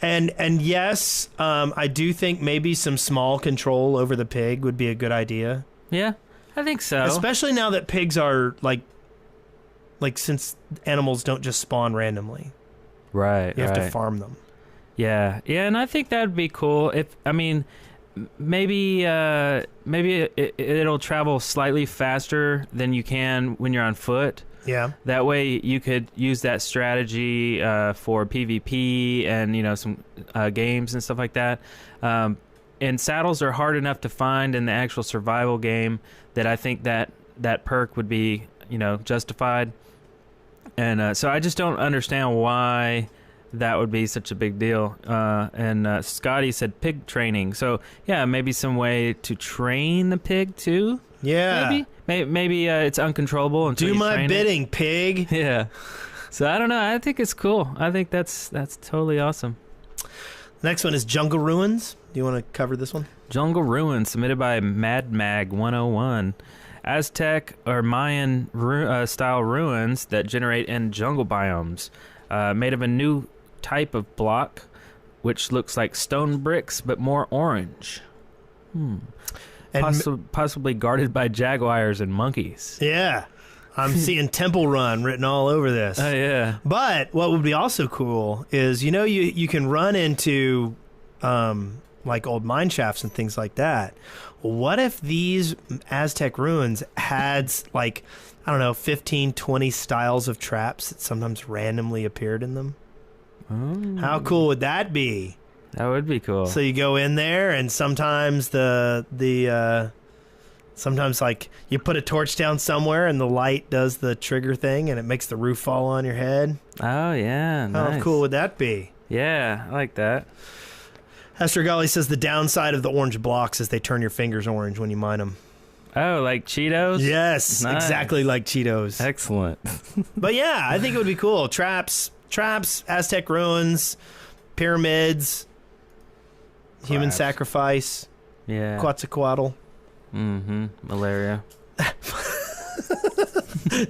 And yes, I do think maybe some small control over the pig would be a good idea. Yeah, I think so. Especially now that pigs are like since animals don't just spawn randomly. Right. You have to farm them. Yeah, and I think that'd be cool. Maybe it'll travel slightly faster than you can when you're on foot. Yeah. That way you could use that strategy for PvP and some games and stuff like that. And saddles are hard enough to find in the actual survival game that I think that perk would be justified. And so I just don't understand why that would be such a big deal. And Scotty said pig training. So yeah, maybe some way to train the pig too. Yeah. Maybe it's uncontrollable until do you my train bidding, it. pig. Yeah. So I don't know. I think it's cool. I think that's totally awesome. Next one is Jungle Ruins. Do you want to cover this one? Jungle Ruins, submitted by Mad Mag 101. Aztec or Mayan style ruins that generate in jungle biomes, made of a new type of block which looks like stone bricks but more orange. And Possibly guarded by jaguars and monkeys. yeah, I'm seeing Temple Run written all over this. Oh, yeah. But what would be also cool is, you can run into like old mine shafts and things like that. What if these Aztec ruins had, like, I don't know, 15, 20 styles of traps that sometimes randomly appeared in them? Oh. How cool would that be? That would be cool. So you go in there, and sometimes sometimes, like, you put a torch down somewhere and the light does the trigger thing and it makes the roof fall on your head. Oh, yeah. Nice. How cool would that be? Yeah, I like that. Hester Golly says the downside of the orange blocks is they turn your fingers orange when you mine them. Oh, like Cheetos? Yes, Nice. exactly like Cheetos. Excellent. But yeah, I think it would be cool. Traps, Aztec ruins, pyramids, human Traps. sacrifice, Yeah. Quetzalcoatl. Mm-hmm. Malaria.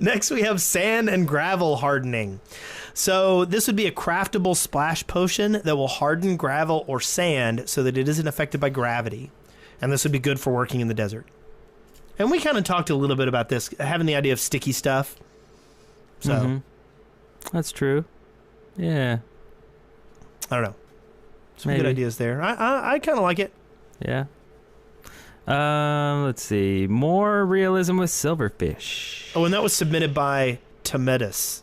Next, we have sand and gravel hardening. So this would be a craftable splash potion that will harden gravel or sand so that it isn't affected by gravity. And this would be good for working in the desert. And we kind of talked a little bit about this, having the idea of sticky stuff. So, Mhm. That's true. Yeah. I don't know. Some Maybe. good ideas there. I kind of like it. Yeah. Let's see. More realism with silverfish. Oh, and that was submitted by Tomedis.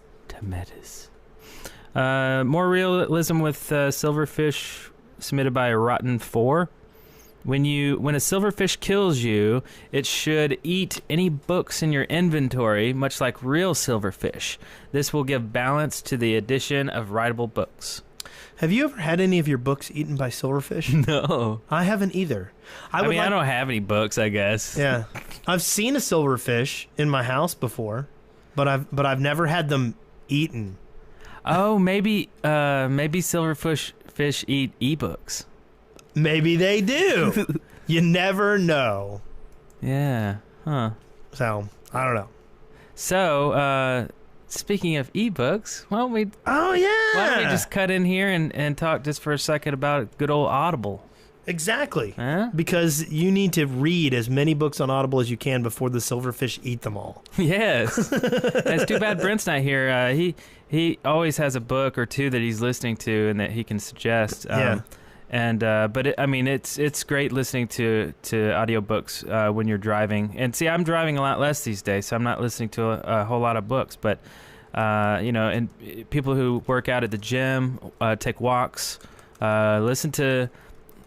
More realism with silverfish submitted by Rotten 4. When a silverfish kills you, it should eat any books in your inventory, much like real silverfish. This will give balance to the addition of writable books. Have you ever had any of your books eaten by silverfish? No. I haven't either. I don't have any books, I guess. Yeah, I've seen a silverfish in my house before, but I've never had them eaten. Oh, maybe silverfish eat ebooks. Maybe they do. You never know. Yeah. Huh. So I don't know. So, speaking of ebooks, why don't we Oh yeah. just cut in here and talk just for a second about good old Audible? Exactly. Huh? Because you need to read as many books on Audible as you can before the silverfish eat them all. Yes. It's too bad Brent's not here. He always has a book or two that he's listening to and that he can suggest. Yeah. But it's great listening to audiobooks when you're driving. And see, I'm driving a lot less these days, so I'm not listening to a whole lot of books. But and people who work out at the gym, take walks, listen to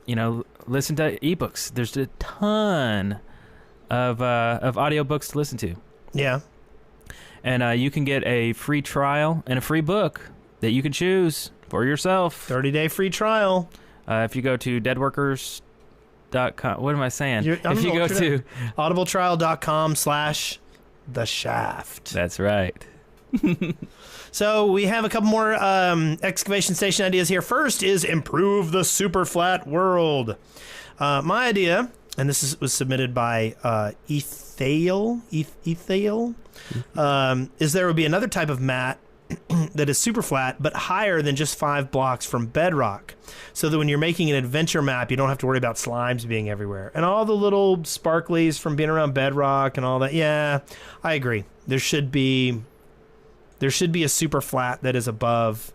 ebooks. There's a ton of audiobooks to listen to. Yeah. And you can get a free trial and a free book that you can choose for yourself. 30-day free trial. If you go to deadworkers.com, what am I saying? If you go to audibletrial.com/the shaft. That's right. So we have a couple more excavation station ideas here. First is improve the super flat world. My idea, and this was submitted by Ethael, is there would be another type of mat that is super flat but higher than just 5 blocks from bedrock, so that when you're making an adventure map you don't have to worry about slimes being everywhere and all the little sparklies from being around bedrock and all that. Yeah, I agree. There should be a super flat that is above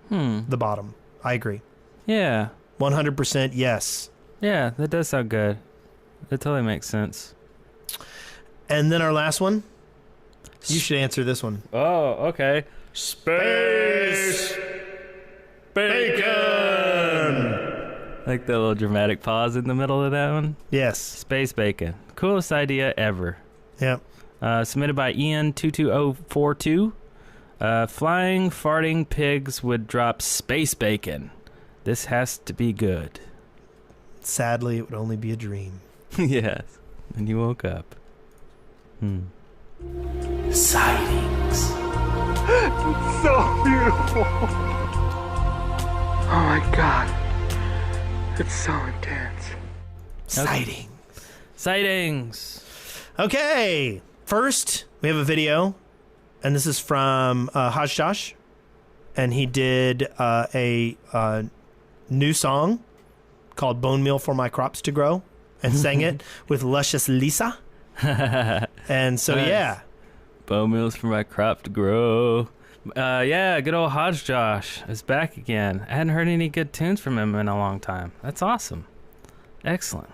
the bottom. I agree. Yeah. 100% yes. Yeah, that does sound good. That totally makes sense. And then our last one. You should answer this one. Oh, okay. Space bacon. Like the little dramatic pause in the middle of that one. Yes. Space bacon. Coolest idea ever. Yep. Submitted by Ian22042. Flying, farting pigs would drop space bacon. This has to be good. Sadly, it would only be a dream. Yes. And you woke up. Sightings. So beautiful. Oh my god. It's so intense. Sightings. Okay. First, we have a video, and this is from Hajjosh, and he did a new song called Bone Meal for My Crops to Grow and sang it with Luscious Lisa. And so, Nice. yeah. Bone meals for my crop to grow. Yeah, good old Hodge Josh is back again. I hadn't heard any good tunes from him in a long time. That's awesome. Excellent.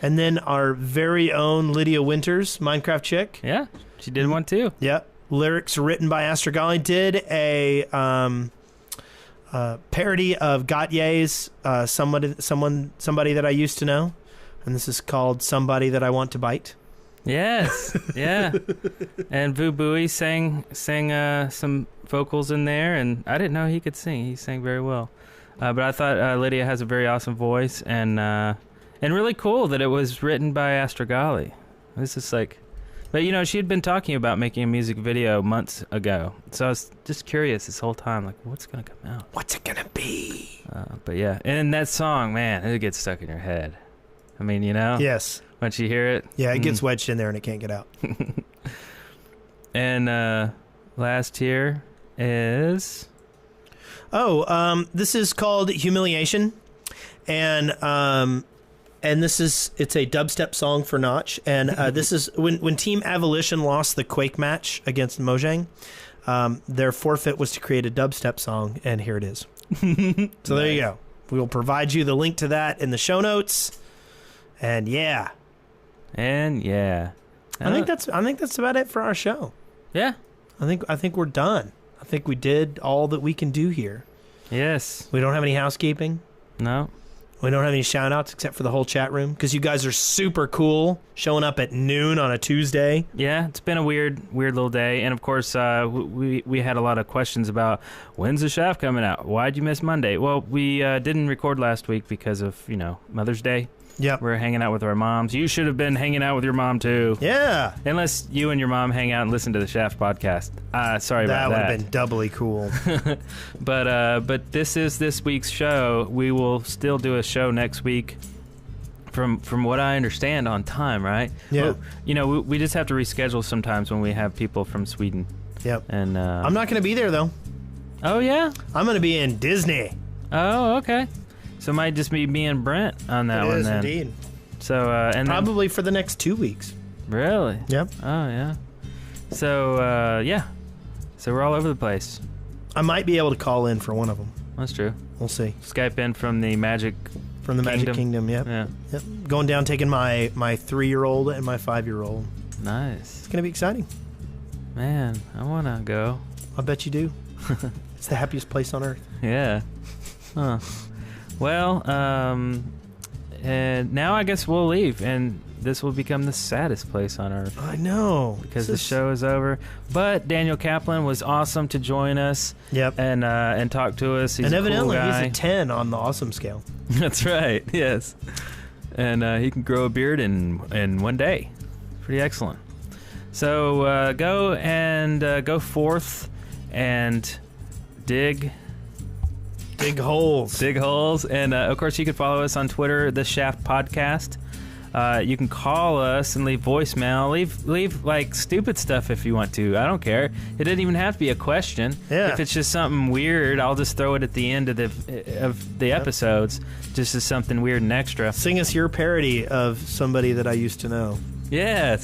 And then our very own Lydia Winters, Minecraft chick. Yeah, she did one too. Yep. Lyrics written by Astrogali. Did a parody of Gautier's somebody that I used to know. And this is called Somebody That I Want to Bite. Yes, yeah. And Vu Bui sang some vocals in there, and I didn't know he could sing. He sang very well. But I thought Lydia has a very awesome voice, and really cool that it was written by Astrogali. This is like, but you know, she had been talking about making a music video months ago, so I was just curious this whole time, like, what's gonna come out? What's it gonna be? But yeah, and that song, man, it gets stuck in your head. I mean, you know, Yes. once you hear it, Yeah, it gets wedged in there and it can't get out. And last here is This is called Humiliation, and it's a dubstep song for Notch, and this is when Team Avolition lost the Quake match against Mojang. Their forfeit was to create a dubstep song, and here it is. So there you go. We will provide you the link to that in the show notes, and yeah. I think that's about it for our show. Yeah. I think we're done. I think we did all that we can do here. Yes. We don't have any housekeeping. No. We don't have any shout outs except for the whole chat room because you guys are super cool showing up at noon on a Tuesday. Yeah, it's been a weird little day. And of course, we had a lot of questions about when's the shaft coming out? Why'd you miss Monday? Well, we didn't record last week because of, Mother's Day. Yep. We're hanging out with our moms. You should have been hanging out with your mom too. Yeah. Unless you and your mom hang out and listen to the Shaft podcast. Sorry about that. That would have been doubly cool. But this is this week's show. We will still do a show next week. From what I understand, on time, right? Yeah. Well, we just have to reschedule sometimes when we have people from Sweden. Yep. And I'm not going to be there, though. Oh, yeah? I'm going to be in Disney. Oh, okay. So it might just be me and Brent on that one then. Indeed. So and probably for the next 2 weeks. Really? Yep. Oh yeah. So yeah. So we're all over the place. I might be able to call in for one of them. That's true. We'll see. Skype in from the Magic Magic Kingdom. Yep. Yeah. Yep. Going down, taking my 3-year-old and my 5-year-old. Nice. It's gonna be exciting. Man, I wanna go. I bet you do. It's the happiest place on earth. Yeah. Huh. Well, and now I guess we'll leave, and this will become the saddest place on earth. I know. Because the show is over. But Daniel Kaplan was awesome to join us. Yep. And talk to us. He's and a cool evidently guy. he's a 10 on the awesome scale. That's right. Yes. And he can grow a beard in one day. Pretty excellent. So go forth and dig holes. Dig holes. And of course, you can follow us on Twitter, The Shaft Podcast. You can call us and leave voicemail. Leave like stupid stuff if you want to. I don't care. It doesn't even have to be a question. Yeah. If it's just something weird, I'll just throw it at the end of the episodes, just as something weird and extra. Sing us your parody of somebody that I used to know. Yes.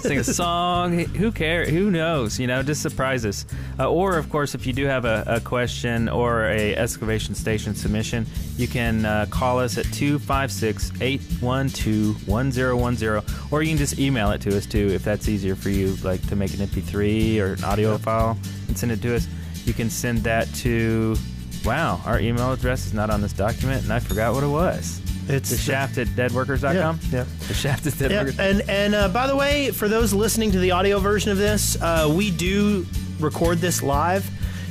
Sing a song. Who cares? Who knows? Just surprise us. Or, of course, if you do have a question or a excavation station submission, you can call us at 256-812-1010. Or you can just email it to us, too, if that's easier for you, like to make an MP3 or an audio file and send it to us. You can send that to... Wow, our email address is not on this document, and I forgot what it was. It's theshaft@deadworkers.com? Yeah. Theshaft@deadworkers. And by the way, for those listening to the audio version of this, we do record this live,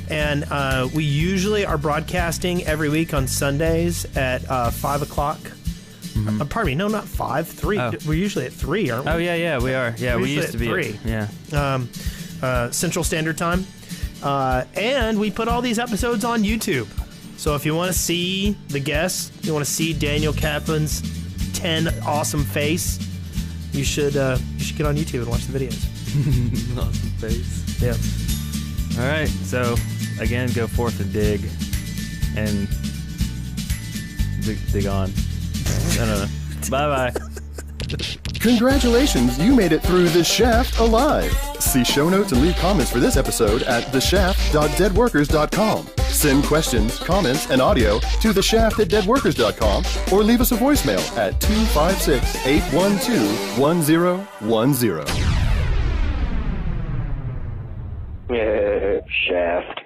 and we usually are broadcasting every week on Sundays at 5 o'clock. Mm-hmm. Pardon me, no, not 5, 3. Oh. We're usually at 3, aren't we? Oh, yeah, we are. Yeah, we used to be at 3. Yeah. Central Standard Time. And we put all these episodes on YouTube. So if you want to see the guests, you want to see Daniel Kaplan's 10 awesome face, you should get on YouTube and watch the videos. Awesome face. Yeah. All right. So again, go forth and dig, and dig on. I don't know. Bye-bye. Congratulations, you made it through The Shaft alive. See show notes and leave comments for this episode at theshaft.deadworkers.com. Send questions, comments, and audio to theshaft@deadworkers.com or leave us a voicemail at 256-812-1010. Shaft.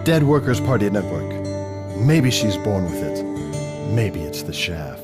Dead Workers Party Network. Maybe she's born with it. Maybe it's the Shaft.